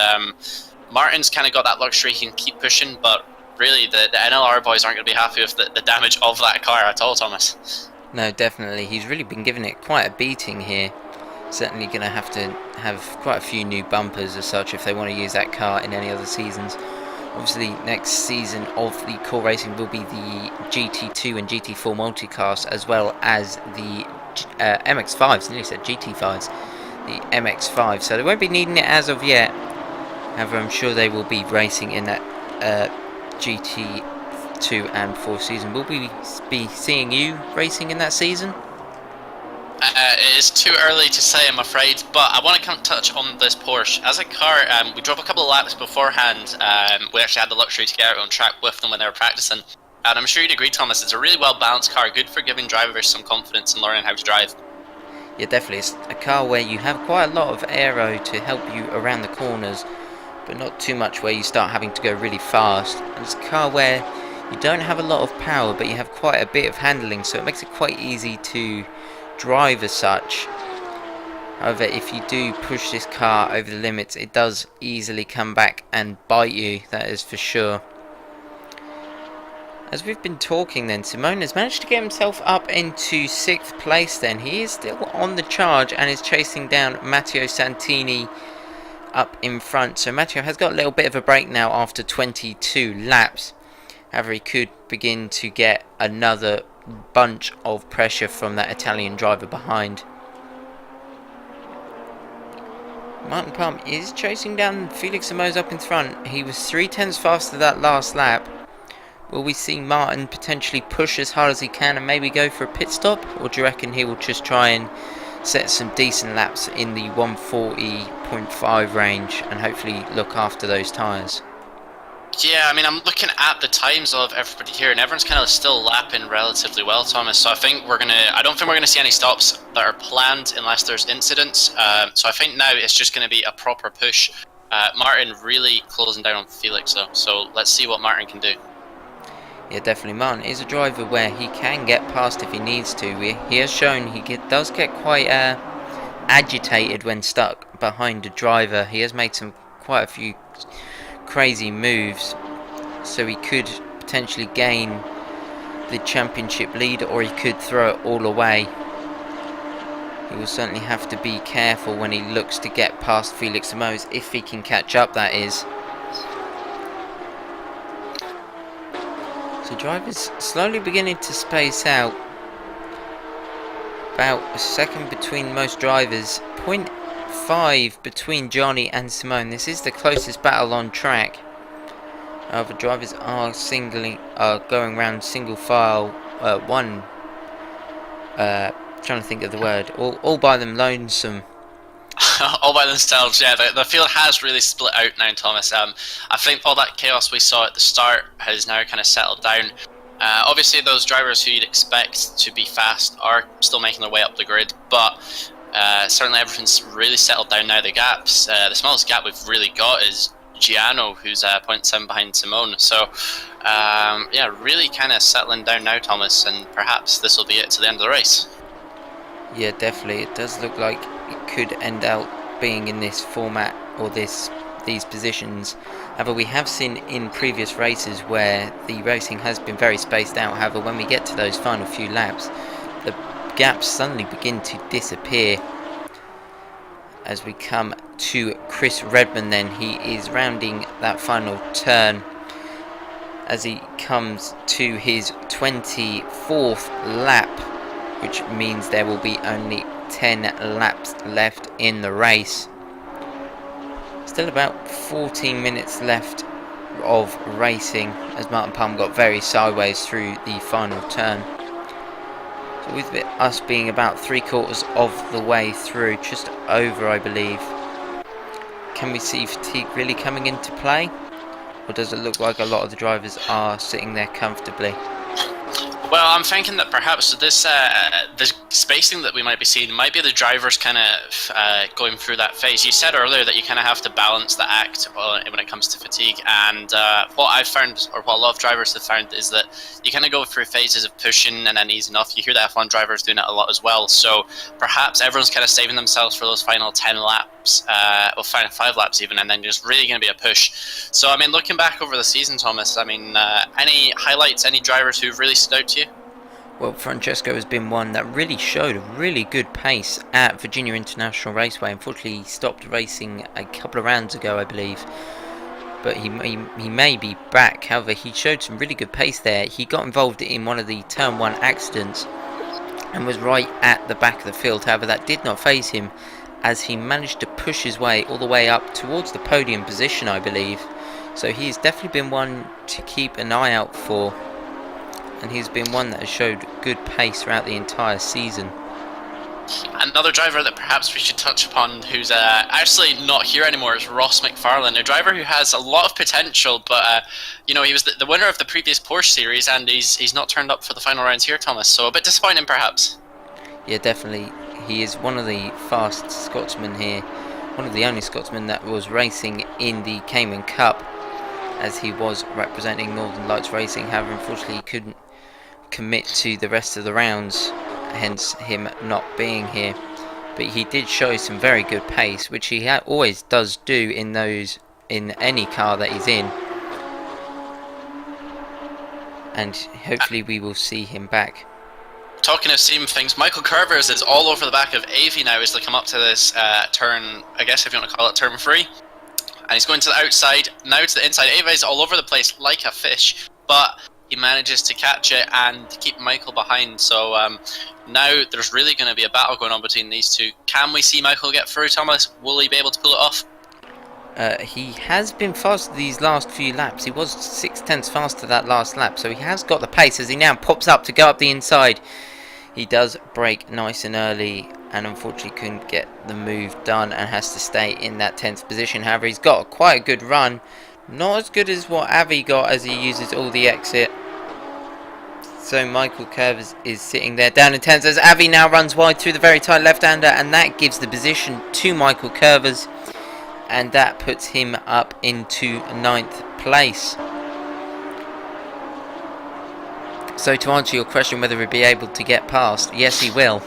Martin's kind of got that luxury, he can keep pushing, but really the NLR boys aren't going to be happy with the damage of that car at all, Thomas. No, definitely. He's really been giving it quite a beating here. Certainly going to have quite a few new bumpers as such if they want to use that car in any other seasons. Obviously, next season of the Core Racing will be the GT2 and GT4 multicast, as well as the MX-5s. I nearly said GT5s. The MX-5. So they won't be needing it as of yet. However, I'm sure they will be racing in that GT2 and 4 season. Will we be seeing you racing in that season? It is too early to say, I'm afraid, but I want to touch on this Porsche. As a car, we drove a couple of laps beforehand. We actually had the luxury to get out on track with them when they were practicing. And I'm sure you'd agree, Thomas, it's a really well-balanced car, good for giving drivers some confidence in learning how to drive. Yeah, definitely. It's a car where you have quite a lot of aero to help you around the corners, but not too much where you start having to go really fast. And it's a car where you don't have a lot of power, but you have quite a bit of handling, so it makes it quite easy to drive as such. However, if you do push this car over the limits, it does easily come back and bite you, that is for sure. As we've been talking then, Simone has managed to get himself up into 6th place then. He is still on the charge and is chasing down Matteo Santini up in front. So Matteo has got a little bit of a break now after 22 laps. However, he could begin to get another bunch of pressure from that Italian driver behind. Martin Palm is chasing down Felix Samoz up in front. He was 0.3 faster that last lap. Will we see Martin potentially push as hard as he can and maybe go for a pit stop? Or do you reckon he will just try and set some decent laps in the 140.5 range and hopefully look after those tyres? Yeah, I mean, I'm looking at the times of everybody here, and everyone's kind of still lapping relatively well, Thomas. So I don't think we're gonna see any stops that are planned unless there's incidents. So I think now it's just gonna be a proper push. Martin really closing down on Felix though. So let's see what Martin can do. Yeah, definitely. Martin is a driver where he can get past if he needs to. He has shown does get quite agitated when stuck behind a driver. He has made quite a few crazy moves, so he could potentially gain the championship lead, or he could throw it all away. He will certainly have to be careful when he looks to get past Felix Samoz, if he can catch up, that is. So drivers slowly beginning to space out. About a second between most drivers. 0.5 between Johnny and Simone. This is the closest battle on track. However, drivers are going around single file. Trying to think of the word. All by them lonesome. All by themselves, yeah. The field has really split out now, Thomas. I think all that chaos we saw at the start has now kind of settled down. Obviously, those drivers who you'd expect to be fast are still making their way up the grid, but certainly everything's really settled down now. The gaps, the smallest gap we've really got is Giano, who's 0.7 behind Simone. So, yeah, really kind of settling down now, Thomas, and perhaps this will be it to the end of the race. Yeah, definitely. It does look like it could end out being in this format or these positions. However, we have seen in previous races where the racing has been very spaced out. However, when we get to those final few laps, the gaps suddenly begin to disappear. As we come to Chris Redmond then, he is rounding that final turn as he comes to his 24th lap, which means there will be only 10 laps left in the race. Still about 14 minutes left of racing as Martin Palm got very sideways through the final turn. So with us being about 3/4 of the way through, just over I believe, can we see fatigue really coming into play? Or does it look like a lot of the drivers are sitting there comfortably? Well, I'm thinking that perhaps this spacing that we might be seeing might be the drivers kind of going through that phase. You said earlier that you kind of have to balance the act when it comes to fatigue, and what I've found, or what a lot of drivers have found, is that you kind of go through phases of pushing and then easing off. You hear the F1 drivers doing it a lot as well, so perhaps everyone's kind of saving themselves for those final 10 laps, or final 5 laps even, and then just really going to be a push. So, I mean, looking back over the season, Thomas, I mean, any highlights, any drivers who've really stood out to you? Well, Francesco has been one that really showed a really good pace at Virginia International Raceway. Unfortunately, he stopped racing a couple of rounds ago, I believe. But he may be back. However, he showed some really good pace there. He got involved in one of the Turn 1 accidents and was right at the back of the field. However, that did not faze him as he managed to push his way all the way up towards the podium position, I believe. So he's definitely been one to keep an eye out for. And he's been one that has showed good pace throughout the entire season. Another driver that perhaps we should touch upon, who's actually not here anymore, is Ross McFarlane, a driver who has a lot of potential, but he was the winner of the previous Porsche series, and he's not turned up for the final rounds here, Thomas. So a bit disappointing, perhaps. Yeah, definitely. He is one of the fast Scotsmen here, one of the only Scotsmen that was racing in the Cayman Cup, as he was representing Northern Lights Racing. However, unfortunately, he couldn't commit to the rest of the rounds, hence him not being here. But he did show some very good pace, which he always does do in any car that he's in, and hopefully we will see him back. Talking of seeing things, Michael Carvers is all over the back of Avi now as they come up to this turn, I guess if you want to call it turn 3. And he's going to the outside, now to the inside. Avi is all over the place like a fish, but he manages to catch it and keep Michael behind. So now there's really going to be a battle going on between these two. Can we see Michael get through, Thomas? Will he be able to pull it off? He has been fast these last few laps. He was 6/10 faster that last lap, so he has got the pace as he now pops up to go up the inside. He does brake nice and early, and unfortunately couldn't get the move done and has to stay in that 10th position. However, he's got quite a good run. Not as good as what Avi got, as he uses all the exit. So Michael Carvers is sitting there down in 10th as Avi now runs wide through the very tight left-hander, and that gives the position to Michael Carvers, and that puts him up into 9th place. So to answer your question whether he'll be able to get past, yes he will.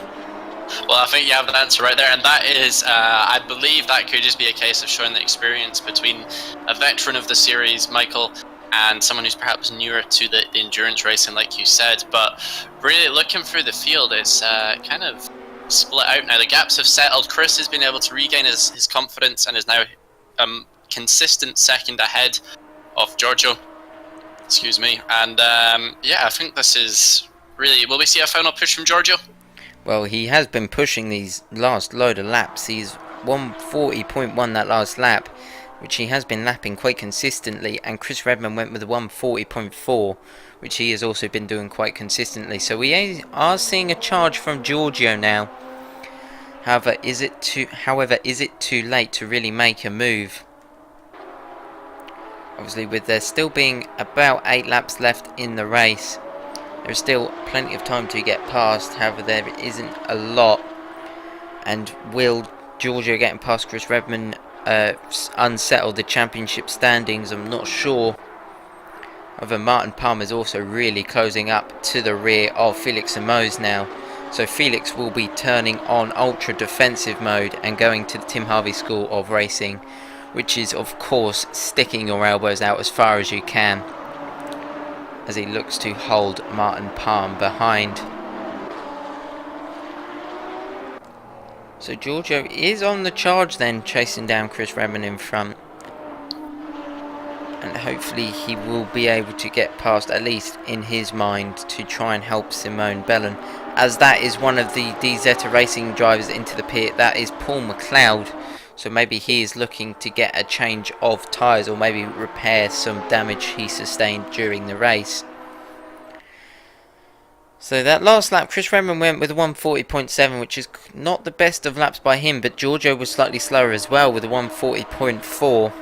Well, I think you have the answer right there, and that is, I believe that could just be a case of showing the experience between a veteran of the series, Michael, and someone who's perhaps newer to the endurance racing, like you said. But really looking through the field, it's kind of split out now. The gaps have settled. Chris has been able to regain his confidence and is now consistent second ahead of Giorgio. Excuse me. And I think this is really... Will we see a final push from Giorgio? Well, he has been pushing these last load of laps. He's 140.1 that last lap, which he has been lapping quite consistently, and Chris Redman went with a 140.4, which he has also been doing quite consistently. So we are seeing a charge from Giorgio now. However, is it too late to really make a move? Obviously, with there still being about 8 laps left in the race, there's still plenty of time to get past. However, there isn't a lot. And will Giorgio getting past Chris Redman unsettle the championship standings? I'm not sure. However, Martin Palmer is also really closing up to the rear of Felix Amos now. So Felix will be turning on ultra defensive mode and going to the Tim Harvey School of Racing, which is of course sticking your elbows out as far as you can, as he looks to hold Martin Palm behind. So Giorgio is on the charge then, chasing down Chris Redman in front. And hopefully he will be able to get past, at least in his mind, to try and help Simone Bellon, as that is one of the DZ Racing drivers into the pit. That is Paul McLeod. So maybe he is looking to get a change of tyres, or maybe repair some damage he sustained during the race. So that last lap, Chris Redman went with a 140.7, which is not the best of laps by him, but Giorgio was slightly slower as well with a 140.4.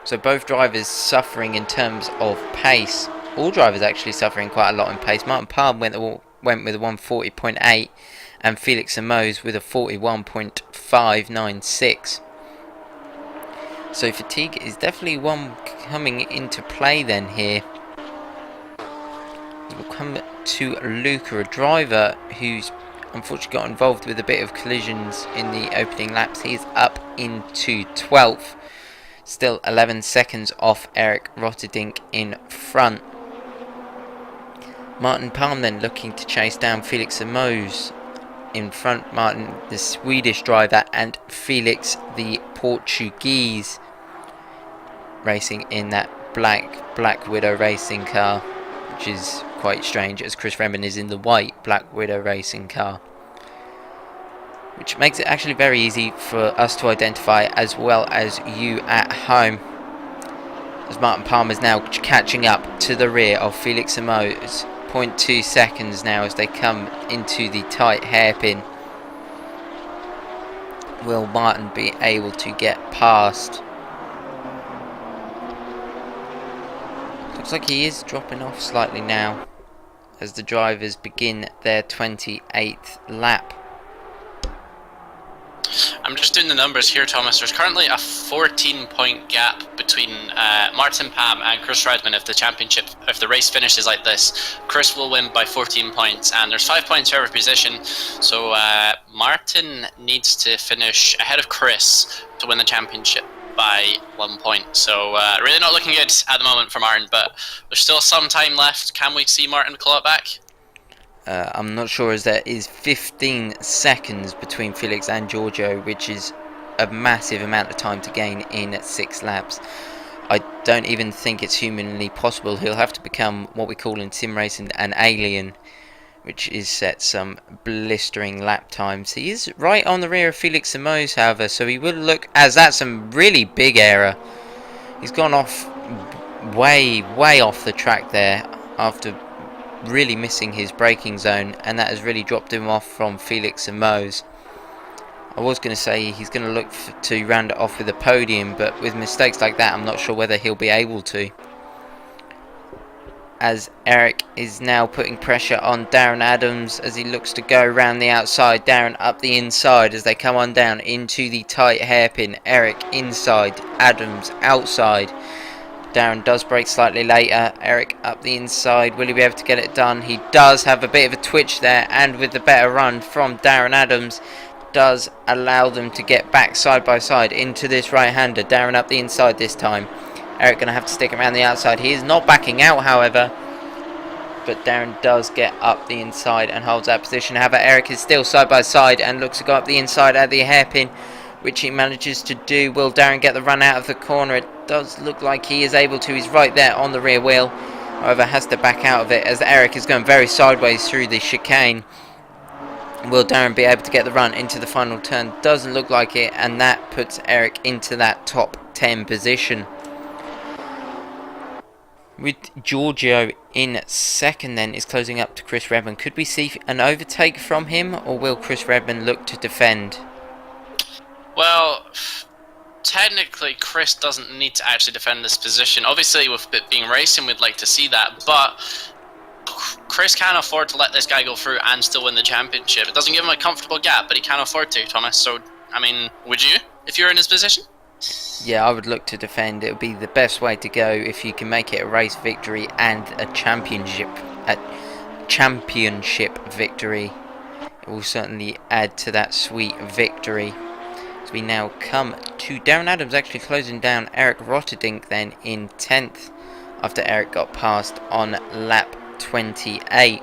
So both drivers suffering in terms of pace. All drivers actually suffering quite a lot in pace. Martin Palm went with a 140.8, and Felix Amos with a 41.596. So fatigue is definitely one coming into play then here. We'll come to Luca, a driver who's unfortunately got involved with a bit of collisions in the opening laps. He's up into 12th, still 11 seconds off Eric Rotterdink in front. Martin Palm then looking to chase down Felix Amos in front. Martin, the Swedish driver, and Felix, the Portuguese, racing in that Black Widow racing car, which is quite strange, as Chris Redman is in the white Black Widow racing car, which makes it actually very easy for us to identify, as well as you at home, as Martin Palmer is now catching up to the rear of Felix Amos. 0.2 seconds now as they come into the tight hairpin. Will Martin be able to get past? Looks like he is dropping off slightly now as the drivers begin their 28th lap. I'm just doing the numbers here, Thomas. There's currently a 14-point gap between Martin Pam and Chris Redman. If the race finishes like this, Chris will win by 14 points, and there's 5 points for every position. So Martin needs to finish ahead of Chris to win the championship by 1 point. So really not looking good at the moment for Martin, but there's still some time left. Can we see Martin claw it back? I'm not sure, as there is 15 seconds between Felix and Giorgio, which is a massive amount of time to gain in 6 laps. I don't even think it's humanly possible. He'll have to become what we call in sim racing an alien, which is set some blistering lap times. He is right on the rear of Felix Simoes, however, so he will look, as that's a really big error. He's gone off way off the track there after really missing his braking zone, and that has really dropped him off from Felix Simoes. I was going to say he's going to look to round it off with a podium, but with mistakes like that, I'm not sure whether he'll be able to. As Eric is now putting pressure on Darren Adams as he looks to go around the outside. Darren up the inside as they come on down into the tight hairpin. Eric inside, Adams outside. Darren does brake slightly later. Eric up the inside. Will he be able to get it done? He does have a bit of a twitch there, and with the better run from Darren Adams, does allow them to get back side by side into this right-hander. Darren up the inside this time. Eric going to have to stick around the outside. He is not backing out, however, but Darren does get up the inside and holds that position. However, Eric is still side by side and looks to go up the inside at the hairpin, which he manages to do. Will Darren get the run out of the corner? It does look like he is able to. He's right there on the rear wheel, however has to back out of it as Eric is going very sideways through the chicane. Will Darren be able to get the run into the final turn? Doesn't look like it, and that puts Eric into that top 10 position. With Giorgio in second then, is closing up to Chris Redman. Could we see an overtake from him, or will Chris Redman look to defend? Well, technically Chris doesn't need to actually defend this position. Obviously with it being racing we'd like to see that, but Chris can't afford to let this guy go through and still win the championship. It doesn't give him a comfortable gap, but he can't afford to, Thomas. So, I mean, would you, if you're in his position? Yeah, I would look to defend. It would be the best way to go if you can make it a race victory and a championship victory. It will certainly add to that sweet victory. As we now come to Darren Adams actually closing down Eric Rotterdink then in 10th after Eric got past on lap 28.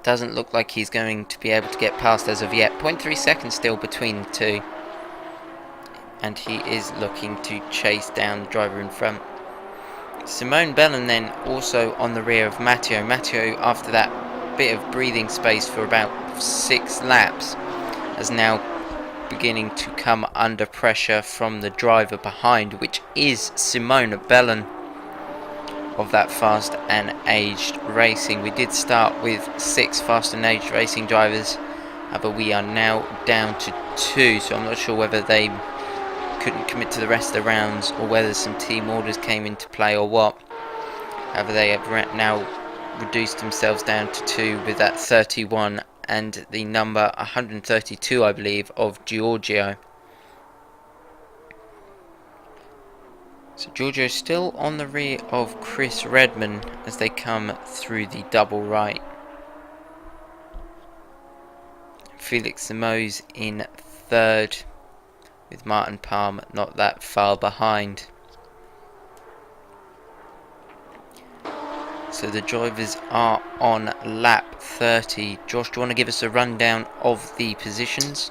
Doesn't look like he's going to be able to get past as of yet. 0.3 seconds still between the two. And he is looking to chase down the driver in front. Simone Bellin then also on the rear of Matteo. Matteo, after that bit of breathing space for about 6 laps, is now beginning to come under pressure from the driver behind, which is Simone Bellin of that Fast and Aged Racing. We did start with 6 Fast and Aged Racing drivers, but we are now down to 2, so I'm not sure whether they couldn't commit to the rest of the rounds or whether some team orders came into play or what. However, they have now reduced themselves down to 2 with that 31 and the number 132, I believe, of Giorgio. So Giorgio still on the rear of Chris Redman as they come through the double right. Felix Simoes in third, with Martin Palm not that far behind. So the drivers are on lap 30. Josh, do you want to give us a rundown of the positions?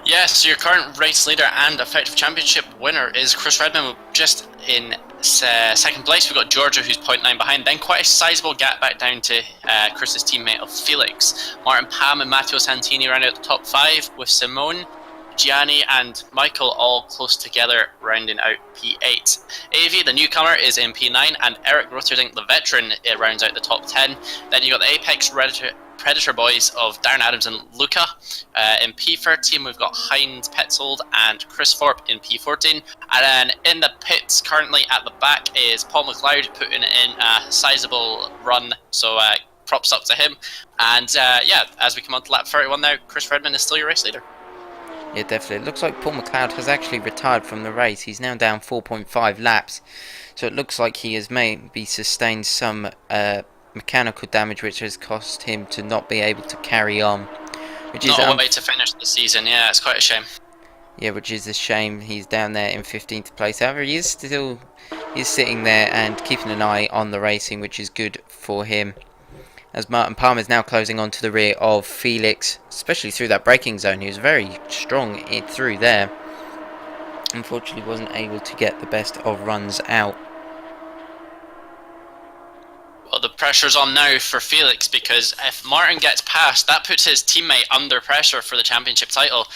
Yes, your current race leader and effective championship winner is Chris Redman, just in second place. We've got Giorgio, who's 0.9 behind, then quite a sizable gap back down to Chris's teammate of Felix. Martin Pam and Matteo Santini round out the top 5, with Simone, Gianni and Michael all close together, rounding out P8. AV, the newcomer, is in P9, and Eric Rotterdink, the veteran, rounds out the top 10. Then you got the Apex Predator Boys of Darren Adams and Luca. In P13, we've got Heinz Petzold and Chris Thorpe in P14. And then in the pits, currently at the back, is Paul McLeod putting in a sizable run. So props up to him. And as we come on to lap 31 now, Chris Redmond is still your race leader. Yeah, definitely. It looks like Paul McLeod has actually retired from the race. He's now down 4.5 laps. So it looks like he has maybe sustained some mechanical damage, which has cost him to not be able to carry on. Which not is a way to finish the season, yeah, it's quite a shame. Yeah, which is a shame. He's down there in 15th place. However, he's sitting there and keeping an eye on the racing, which is good for him. As Martin Palmer is now closing on to the rear of Felix, especially through that braking zone. He was very strong through there. Unfortunately, wasn't able to get the best of runs out. Well, the pressure's on now for Felix, because if Martin gets past, that puts his teammate under pressure for the championship title.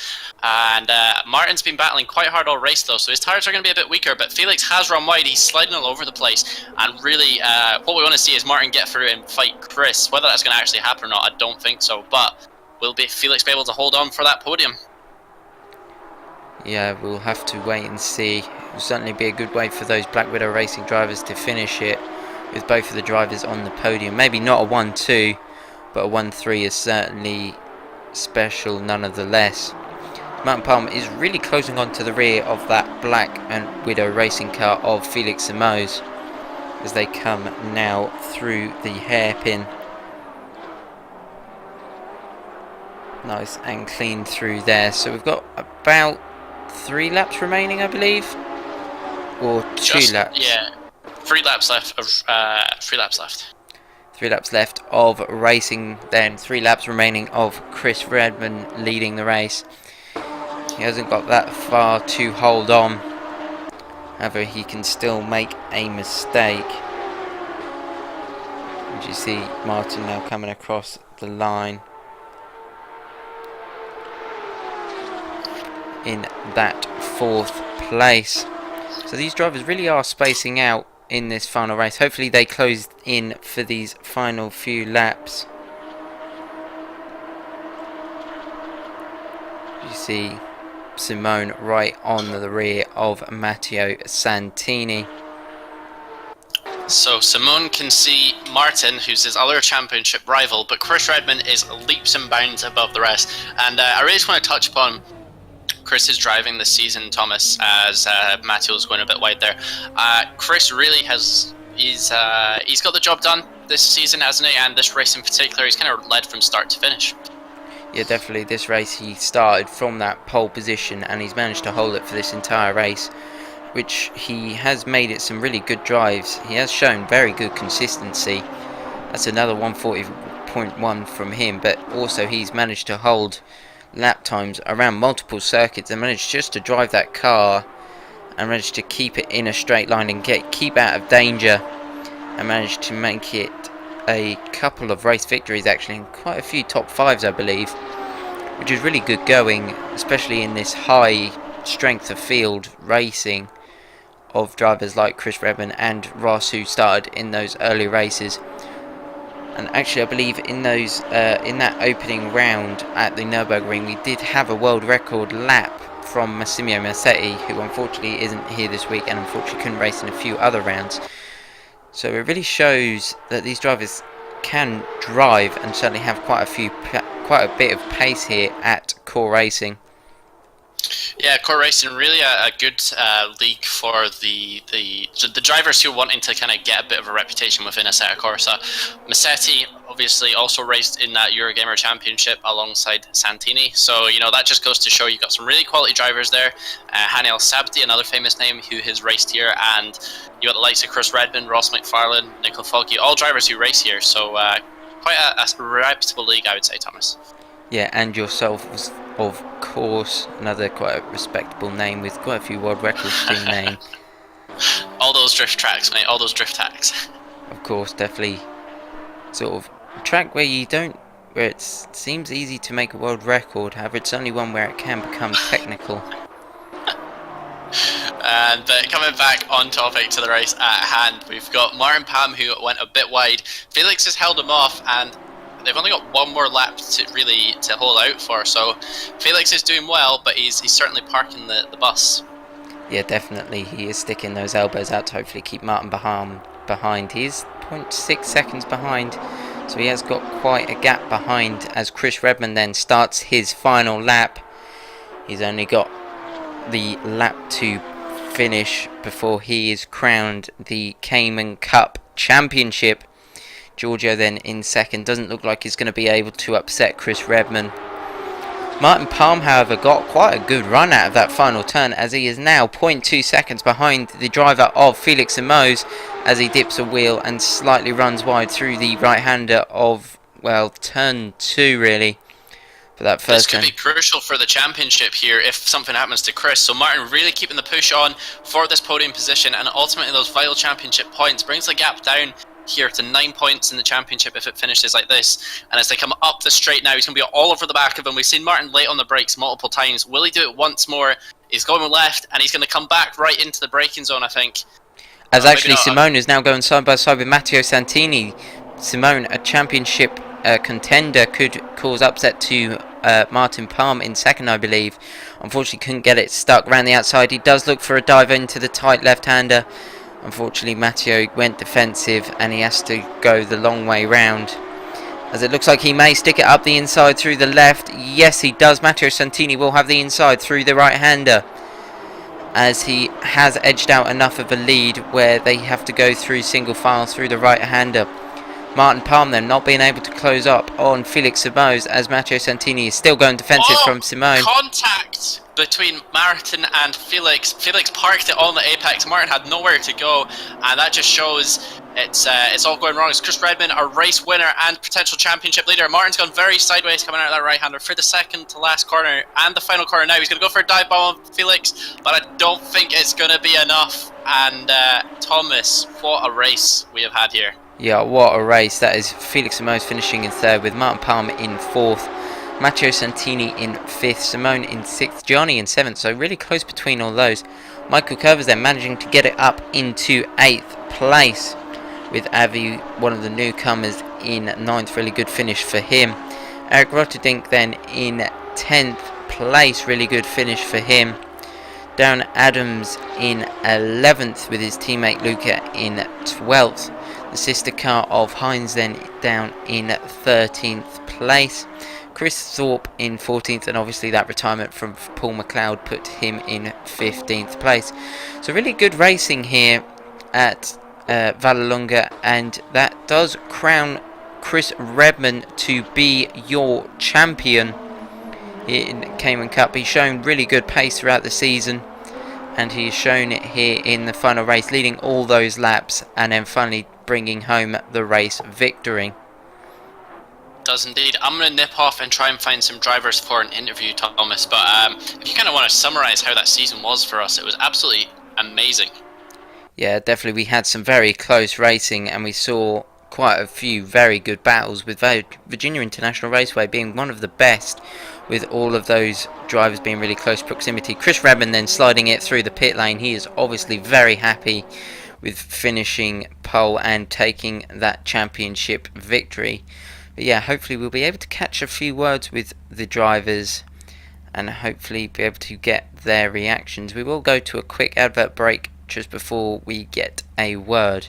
And Martin's been battling quite hard all race though, so his tyres are going to be a bit weaker, but Felix has run wide. He's sliding all over the place, and really what we want to see is Martin get through and fight Chris. Whether that's going to actually happen or not, I don't think so, but will Felix be able to hold on for that podium? Yeah, we'll have to wait and see. It will certainly be a good way for those Black Widow Racing drivers to finish it, with both of the drivers on the podium. Maybe not a 1-2, but a 1-3 is certainly special nonetheless. Martin Palmer is really closing on to the rear of that Black and Widow Racing car of Felix Simoes as they come now through the hairpin. Nice and clean through there. So we've got about 3 laps remaining, I believe, or 2 laps. Yeah, 3 laps left. 3 laps left. 3 laps left of racing, then 3 laps remaining of Chris Redmond leading the race. He hasn't got that far to hold on. However, he can still make a mistake. And you see Martin now coming across the line in that 4th place. So these drivers really are spacing out in this final race. Hopefully they close in for these final few laps. You see Simone right on the rear of Matteo Santini. So Simone can see Martin, who's his other championship rival, but Chris Redmond is leaps and bounds above the rest. And I really just want to touch upon Chris's driving this season, Thomas, as Matteo's going a bit wide there. Chris really he's got the job done this season, hasn't he? And this race in particular, he's kind of led from start to finish. Yeah, definitely. This race he started from that pole position and he's managed to hold it for this entire race, which he has made it some really good drives. He has shown very good consistency. That's another 140.1 from him, but also he's managed to hold lap times around multiple circuits and managed just to drive that car and managed to keep it in a straight line and keep out of danger, and managed to make it a couple of race victories actually, and quite a few top 5s I believe, which is really good going, especially in this high strength of field racing of drivers like Chris Redmond and Ross, who started in those early races. And actually I believe in those in that opening round at the Nürburgring we did have a world record lap from Massimiliano Massetti, who unfortunately isn't here this week and unfortunately couldn't race in a few other rounds. So it really shows that these drivers can drive and certainly have quite a bit of pace here at Core Racing. Yeah, Core Racing really a good league for the drivers who are wanting to kind of get a bit of a reputation within Assetto Corsa. Massetti obviously also raced in that Eurogamer Championship alongside Santini, so that just goes to show you've got some really quality drivers there. Haniel Sabti, another famous name who has raced here, and you got the likes of Chris Redmond, Ross McFarlane, Nicola Falke, all drivers who race here, so quite a reputable league, I would say, Thomas. Yeah, and yourself, of course, another quite a respectable name with quite a few world records to name. All those drift tracks, mate, all those drift tracks. Of course, definitely sort of a track where it seems easy to make a world record, however it's only one where it can become technical. And coming back on topic to the race at hand, we've got Martin Pam, who went a bit wide. Felix has held him off, and they've only got one more lap to hold out for. So Felix is doing well, but he's certainly parking the bus. Yeah, definitely. He is sticking those elbows out to hopefully keep Martin behind. He is 0.6 seconds behind, so he has got quite a gap behind as Chris Redmond then starts his final lap. He's only got the lap to finish before he is crowned the Cayman Cup Championship. Giorgio then in second. Doesn't look like he's going to be able to upset Chris Redmond. Martin Palm, however, got quite a good run out of that final turn, as he is now 0.2 seconds behind the driver of Felix Simoes as he dips a wheel and slightly runs wide through the right-hander of, well, turn 2 really. For that first this could be crucial for the championship here if something happens to Chris. So Martin really keeping the push on for this podium position, and ultimately those vital championship points brings the gap down here to 9 points in the championship if it finishes like this. And as they come up the straight now, he's going to be all over the back of him. We've seen Martin late on the brakes multiple times. Will he do it once more? He's going left, and he's going to come back right into the braking zone, I think. As actually Simone is now going side by side with Matteo Santini. Simone, a championship contender, could cause upset to Martin Palm in second, I believe. Unfortunately couldn't get it stuck around the outside. He does look for a dive into the tight left-hander. Unfortunately, Matteo went defensive and he has to go the long way round. As it looks like he may stick it up the inside through the left. Yes, he does. Matteo Santini will have the inside through the right-hander, as he has edged out enough of a lead where they have to go through single file through the right-hander. Martin Palm then not being able to close up on Felix Simoes, as Matteo Santini is still going defensive from Simone. Contact between Martin and Felix. Felix parked it on the apex. Martin had nowhere to go, and that just shows it's all going wrong. It's Chris Redmond, a race winner and potential championship leader. Martin's gone very sideways coming out of that right-hander for the second to last corner and the final corner now. He's going to go for a dive bomb on Felix, but I don't think it's going to be enough. And Thomas, what a race we have had here. Yeah, what a race. That is Felix Simoes finishing in third, with Martin Palm in fourth, Matteo Santini in fifth, Simone in sixth, Gianni in seventh, so really close between all those. Michael Curvers then managing to get it up into eighth place, with Avi, one of the newcomers, in ninth. Really good finish for him. Eric Rotterdink then in 10th place. Really good finish for him. Darren Adams in 11th with his teammate Luca in 12th. The sister car of Hines then down in 13th place. Chris Thorpe in 14th, and obviously that retirement from Paul McLeod put him in 15th place. So really good racing here at Vallelunga, and that does crown Chris Redmond to be your champion in Cayman Cup. He's shown really good pace throughout the season, and he's shown it here in the final race, leading all those laps and then finally bringing home the race victory. Does indeed. I'm going to nip off and try and find some drivers for an interview, Thomas, but if you kind of want to summarise how that season was for us, it was absolutely amazing. Yeah, definitely. We had some very close racing, and we saw quite a few very good battles, with Virginia International Raceway being one of the best, with all of those drivers being really close proximity. Chris Redmond then sliding it through the pit lane. He is obviously very happy with finishing pole and taking that championship victory. But yeah, hopefully we'll be able to catch a few words with the drivers and hopefully be able to get their reactions. We will go to a quick advert break just before we get a word.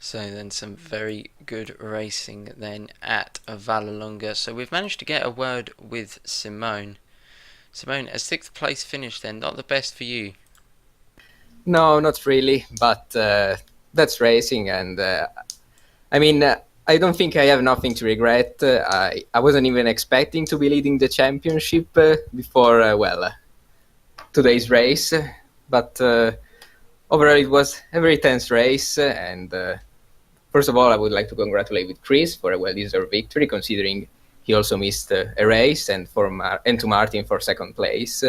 So then some very good racing then at Vallelunga. So we've managed to get a word with Simone. Simone, a 6th place finish then, not the best for you. No, not really, but that's racing, and I mean, I don't think I have nothing to regret. I wasn't even expecting to be leading the championship before, today's race, but overall it was a very tense race, and first of all, I would like to congratulate with Chris for a well-deserved victory, considering he also missed a race, and to Martin for second place.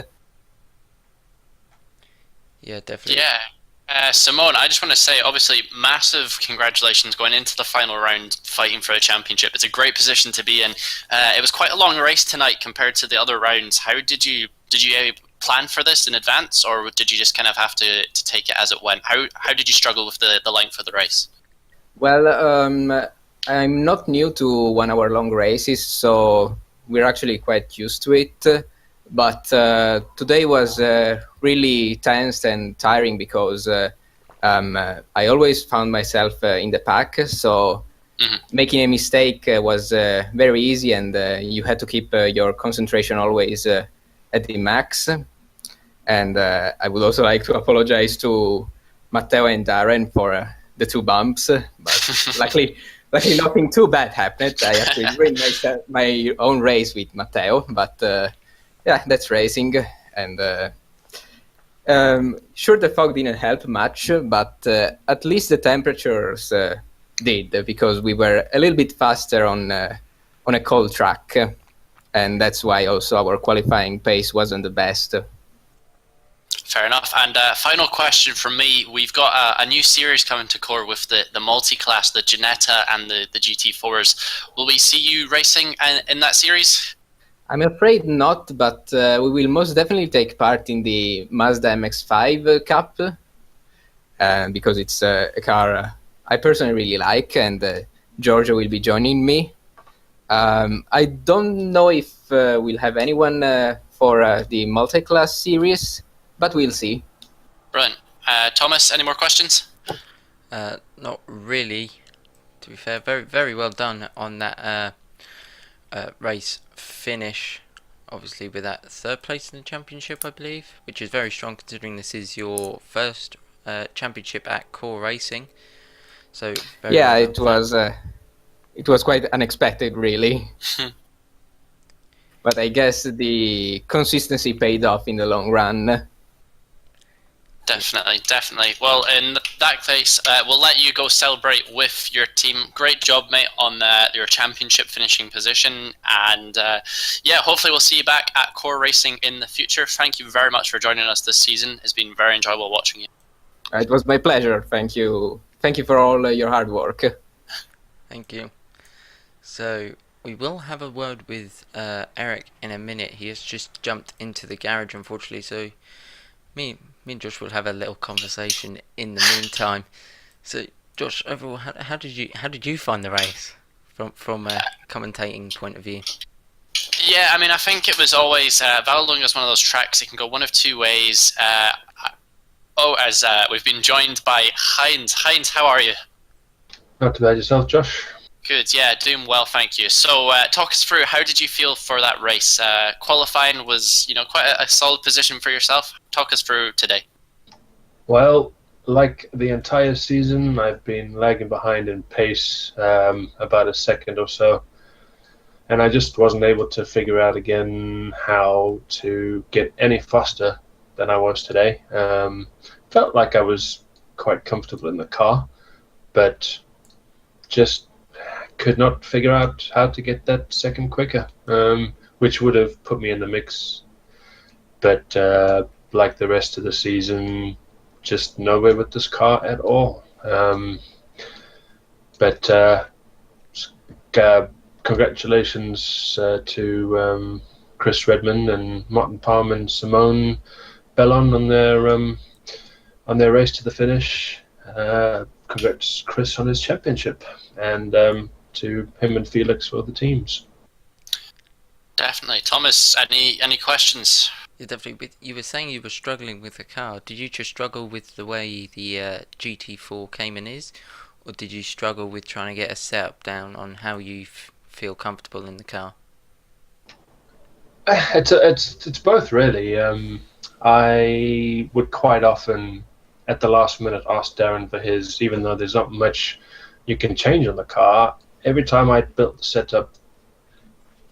Yeah, definitely. Yeah. Simone, I just want to say, obviously, massive congratulations going into the final round, fighting for a championship. It's a great position to be in. It was quite a long race tonight compared to the other rounds. How did you plan for this in advance, or did you just kind of have to take it as it went? How did you struggle with the length of the race? Well, I'm not new to 1 hour long races, so we're actually quite used to it. But today was really tense and tiring because I always found myself in the pack, so making a mistake was very easy, and you had to keep your concentration always at the max. And I would also like to apologize to Matteo and Darren for the 2 bumps, but luckily nothing too bad happened. I actually win my own race with Matteo, but yeah, that's racing. And sure, the fog didn't help much, but at least the temperatures did, because we were a little bit faster on a cold track, and that's why also our qualifying pace wasn't the best. Fair enough. And final question from me. We've got a new series coming to Core with the multi-class, the Ginetta and the GT4s. Will we see you racing in that series? I'm afraid not, but we will most definitely take part in the Mazda MX-5 Cup, because it's a car I personally really like, and Giorgio will be joining me. I don't know if we'll have anyone for the multi-class series, but we'll see. Brilliant. Thomas, any more questions? Not really, to be fair. Very, very well done on that race finish. Obviously with that 3rd place in the championship, I believe, which is very strong considering this is your first championship at Core Racing. So very yeah, well it was quite unexpected, really. But I guess the consistency paid off in the long run. Definitely. Well, in that case, we'll let you go celebrate with your team. Great job, mate, on your championship finishing position. And yeah, hopefully we'll see you back at Core Racing in the future. Thank you very much for joining us this season. It's been very enjoyable watching you. It was my pleasure. Thank you. Thank you for all your hard work. Thank you. So we will have a word with Eric in a minute. He has just jumped into the garage, unfortunately, so me and Josh will have a little conversation in the meantime. So Josh, overall, how did you find the race from a commentating point of view? Yeah, I mean, I think it was always Vallelunga is one of those tracks. It can go one of two ways. As we've been joined by Heinz. Heinz, how are you? Not too bad yourself, Josh. Good, yeah, doing well, thank you. So, talk us through, how did you feel for that race? Qualifying was, quite a solid position for yourself. Talk us through today. Well, like the entire season, I've been lagging behind in pace about a second or so. And I just wasn't able to figure out again how to get any faster than I was today. Felt like I was quite comfortable in the car, but just could not figure out how to get that second quicker, which would have put me in the mix. But like the rest of the season, just nowhere with this car at all. Congratulations to Chris Redmond and Martin Palm and Simone Bellon on their race to the finish. Congrats Chris on his championship, and to him and Felix for the teams. Definitely. Thomas, any questions? Yeah, definitely. You were saying you were struggling with the car. Did you just struggle with the way the GT4 Cayman is, or did you struggle with trying to get a setup down on how you feel comfortable in the car? It's both really. I would quite often, at the last minute, ask Darren for his, even though there's not much you can change on the car. Every time I built the setup,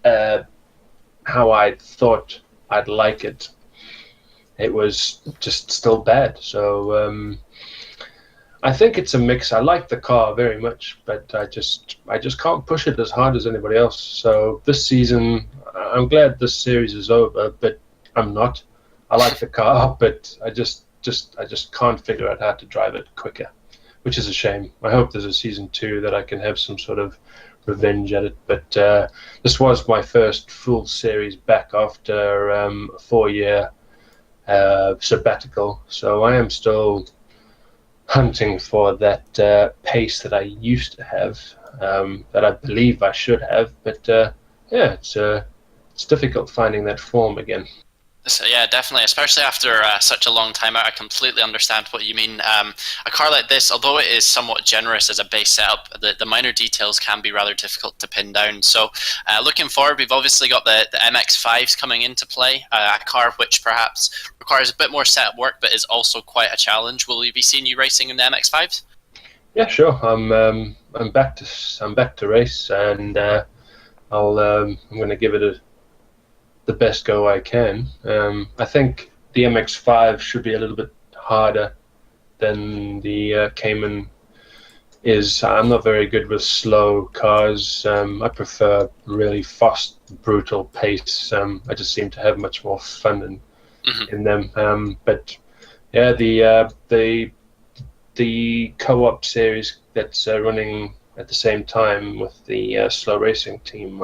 how I thought I'd like it, it was just still bad. So I think it's a mix. I like the car very much, but I just can't push it as hard as anybody else. So this season, I'm glad this series is over, but I'm not. I like the car, but I just can't figure out how to drive it quicker, which is a shame. I hope there's a season 2 that I can have some sort of revenge at it. But this was my first full series back after a 4-year sabbatical, so I am still hunting for that pace that I used to have, that I believe I should have. But yeah, it's difficult finding that form again. So yeah, definitely, especially after such a long time out. I completely understand what you mean. A car like this, although it is somewhat generous as a base setup, the minor details can be rather difficult to pin down. So looking forward, we've obviously got the MX-5s coming into play, a car which perhaps requires a bit more setup work, but is also quite a challenge. Will we be seeing you racing in the MX-5s? Yeah, sure. I'm back to race, and I'm going to give it the best go I can. I think the MX-5 should be a little bit harder than the Cayman is. I'm not very good with slow cars. I prefer really fast, brutal pace. I just seem to have much more fun in them. But yeah, the co-op series that's running at the same time with the slow racing team,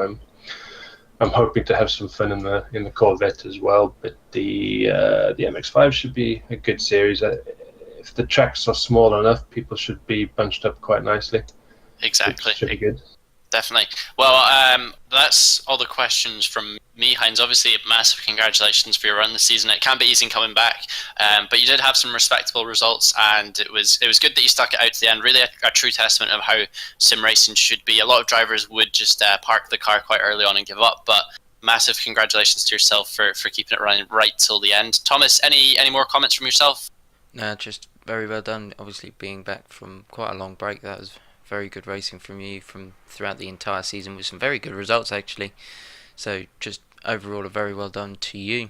I'm hoping to have some fun in the Corvette as well. But the MX-5 should be a good series. If the tracks are small enough, people should be bunched up quite nicely. Exactly. It should be good. Definitely. Well, that's all the questions from me, Heinz. Obviously, massive congratulations for your run this season. It can be easy coming back, but you did have some respectable results, and it was good that you stuck it out to the end. Really, a true testament of how sim racing should be. A lot of drivers would just park the car quite early on and give up, but massive congratulations to yourself for keeping it running right till the end. Thomas, any more comments from yourself? No, just very well done. Obviously, being back from quite a long break, that was very good racing from you from throughout the entire season with some very good results actually. So just overall a very well done to you.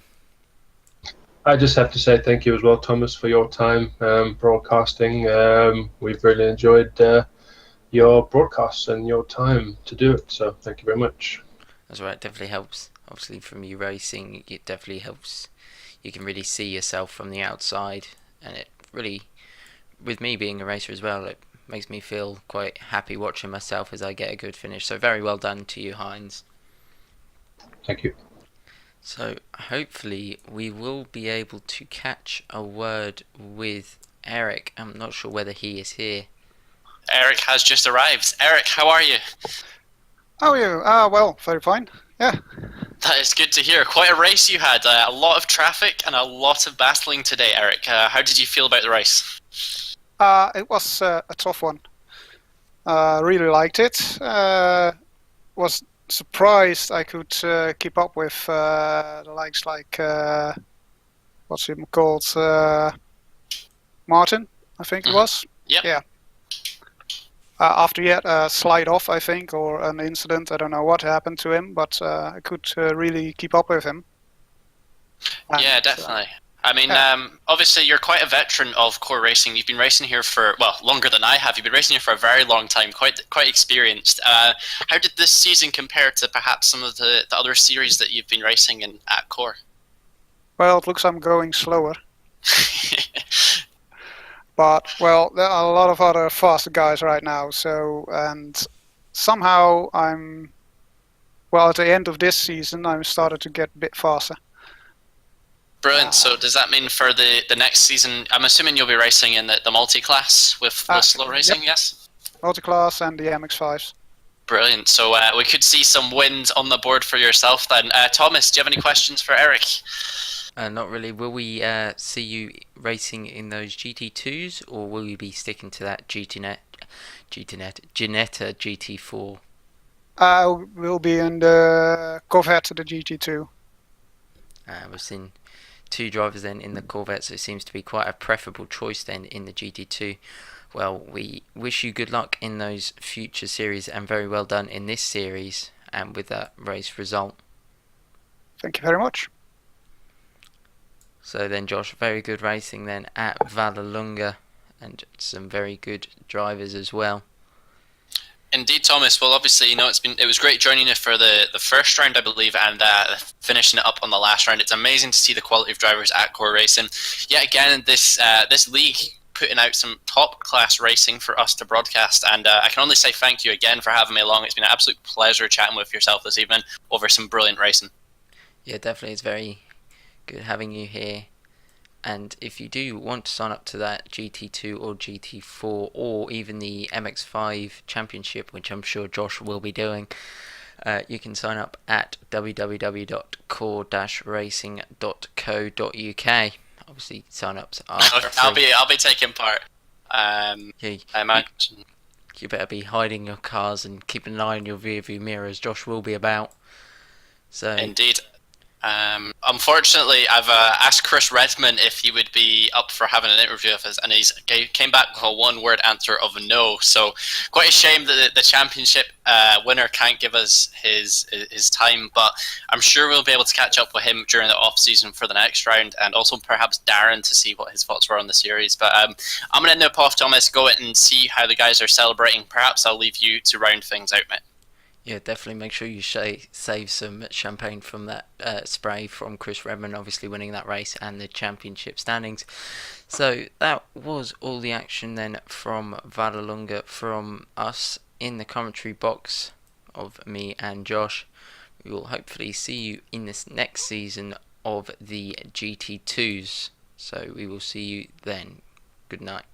I just have to say thank you as well, Thomas, for your time broadcasting. We've really enjoyed your broadcasts and your time to do it, so thank you very much. That's right, it definitely helps. Obviously from you racing, it definitely helps. You can really see yourself from the outside, and it really, with me being a racer as well, it makes me feel quite happy watching myself as I get a good finish. So very well done to you, Heinz. Thank you. So hopefully we will be able to catch a word with Eric. I'm not sure whether he is here. Eric has just arrived. Eric, how are you? How are you? Well, very fine. Yeah. That is good to hear. Quite a race you had. A lot of traffic and a lot of battling today, Eric. How did you feel about the race? It was a tough one. Really liked it. Was surprised I could keep up with the likes like what's him called, Martin, I think it was. Yep. Yeah. After he had a slide off, I think, or an incident, I don't know what happened to him, but I could really keep up with him. And, yeah, definitely. I mean, obviously you're quite a veteran of Core Racing. You've been racing here for, well, longer than I have. You've been racing here for a very long time, quite experienced. How did this season compare to perhaps some of the other series that you've been racing in at Core? Well, it looks I'm going slower. But, well, there are a lot of other faster guys right now, so, and somehow I'm, well, at the end of this season, I'm started to get a bit faster. Brilliant. So does that mean for the next season, I'm assuming you'll be racing in the multi-class with the slow racing, yep. Yes? Multi-class and the MX-5s. Brilliant. So we could see some wins on the board for yourself then. Thomas, do you have any questions for Eric? Not really. Will we see you racing in those GT2s, or will you be sticking to that Ginetta GT4. Will be in the Corvette, the GT2. We've seen two drivers then in the Corvette, so it seems to be quite a preferable choice then in the GT2. Well, we wish you good luck in those future series, and very well done in this series and with that race result. Thank you very much. So then, Josh, very good racing then at Vallelunga, and some very good drivers as well. Indeed, Thomas. Well, obviously, it was great joining you for the first round, I believe, and finishing it up on the last round. It's amazing to see the quality of drivers at Core Racing. Yet again, this league putting out some top class racing for us to broadcast, and I can only say thank you again for having me along. It's been an absolute pleasure chatting with yourself this evening over some brilliant racing. Yeah, definitely, it's very good having you here. And if you do want to sign up to that GT2 or GT4 or even the MX5 Championship, which I'm sure Josh will be doing, you can sign up at www.core-racing.co.uk. Obviously, sign-ups are free. I'll be taking part. Yeah, I imagine. You better be hiding your cars and keeping an eye on your rear-view mirrors. Josh will be about. So indeed. Unfortunately, I've asked Chris Redman if he would be up for having an interview with us, and he's came back with a one-word answer of no. So, quite a shame that the championship winner can't give us his time. But I'm sure we'll be able to catch up with him during the off-season for the next round, and also perhaps Darren to see what his thoughts were on the series. But I'm going to nip off, Thomas, go and see how the guys are celebrating. Perhaps I'll leave you to round things out, mate. Yeah, definitely make sure you save some champagne from that spray from Chris Redman, obviously winning that race and the championship standings. So that was all the action then from Vallelunga from us in the commentary box of me and Josh. We will hopefully see you in this next season of the GT2s. So we will see you then. Good night.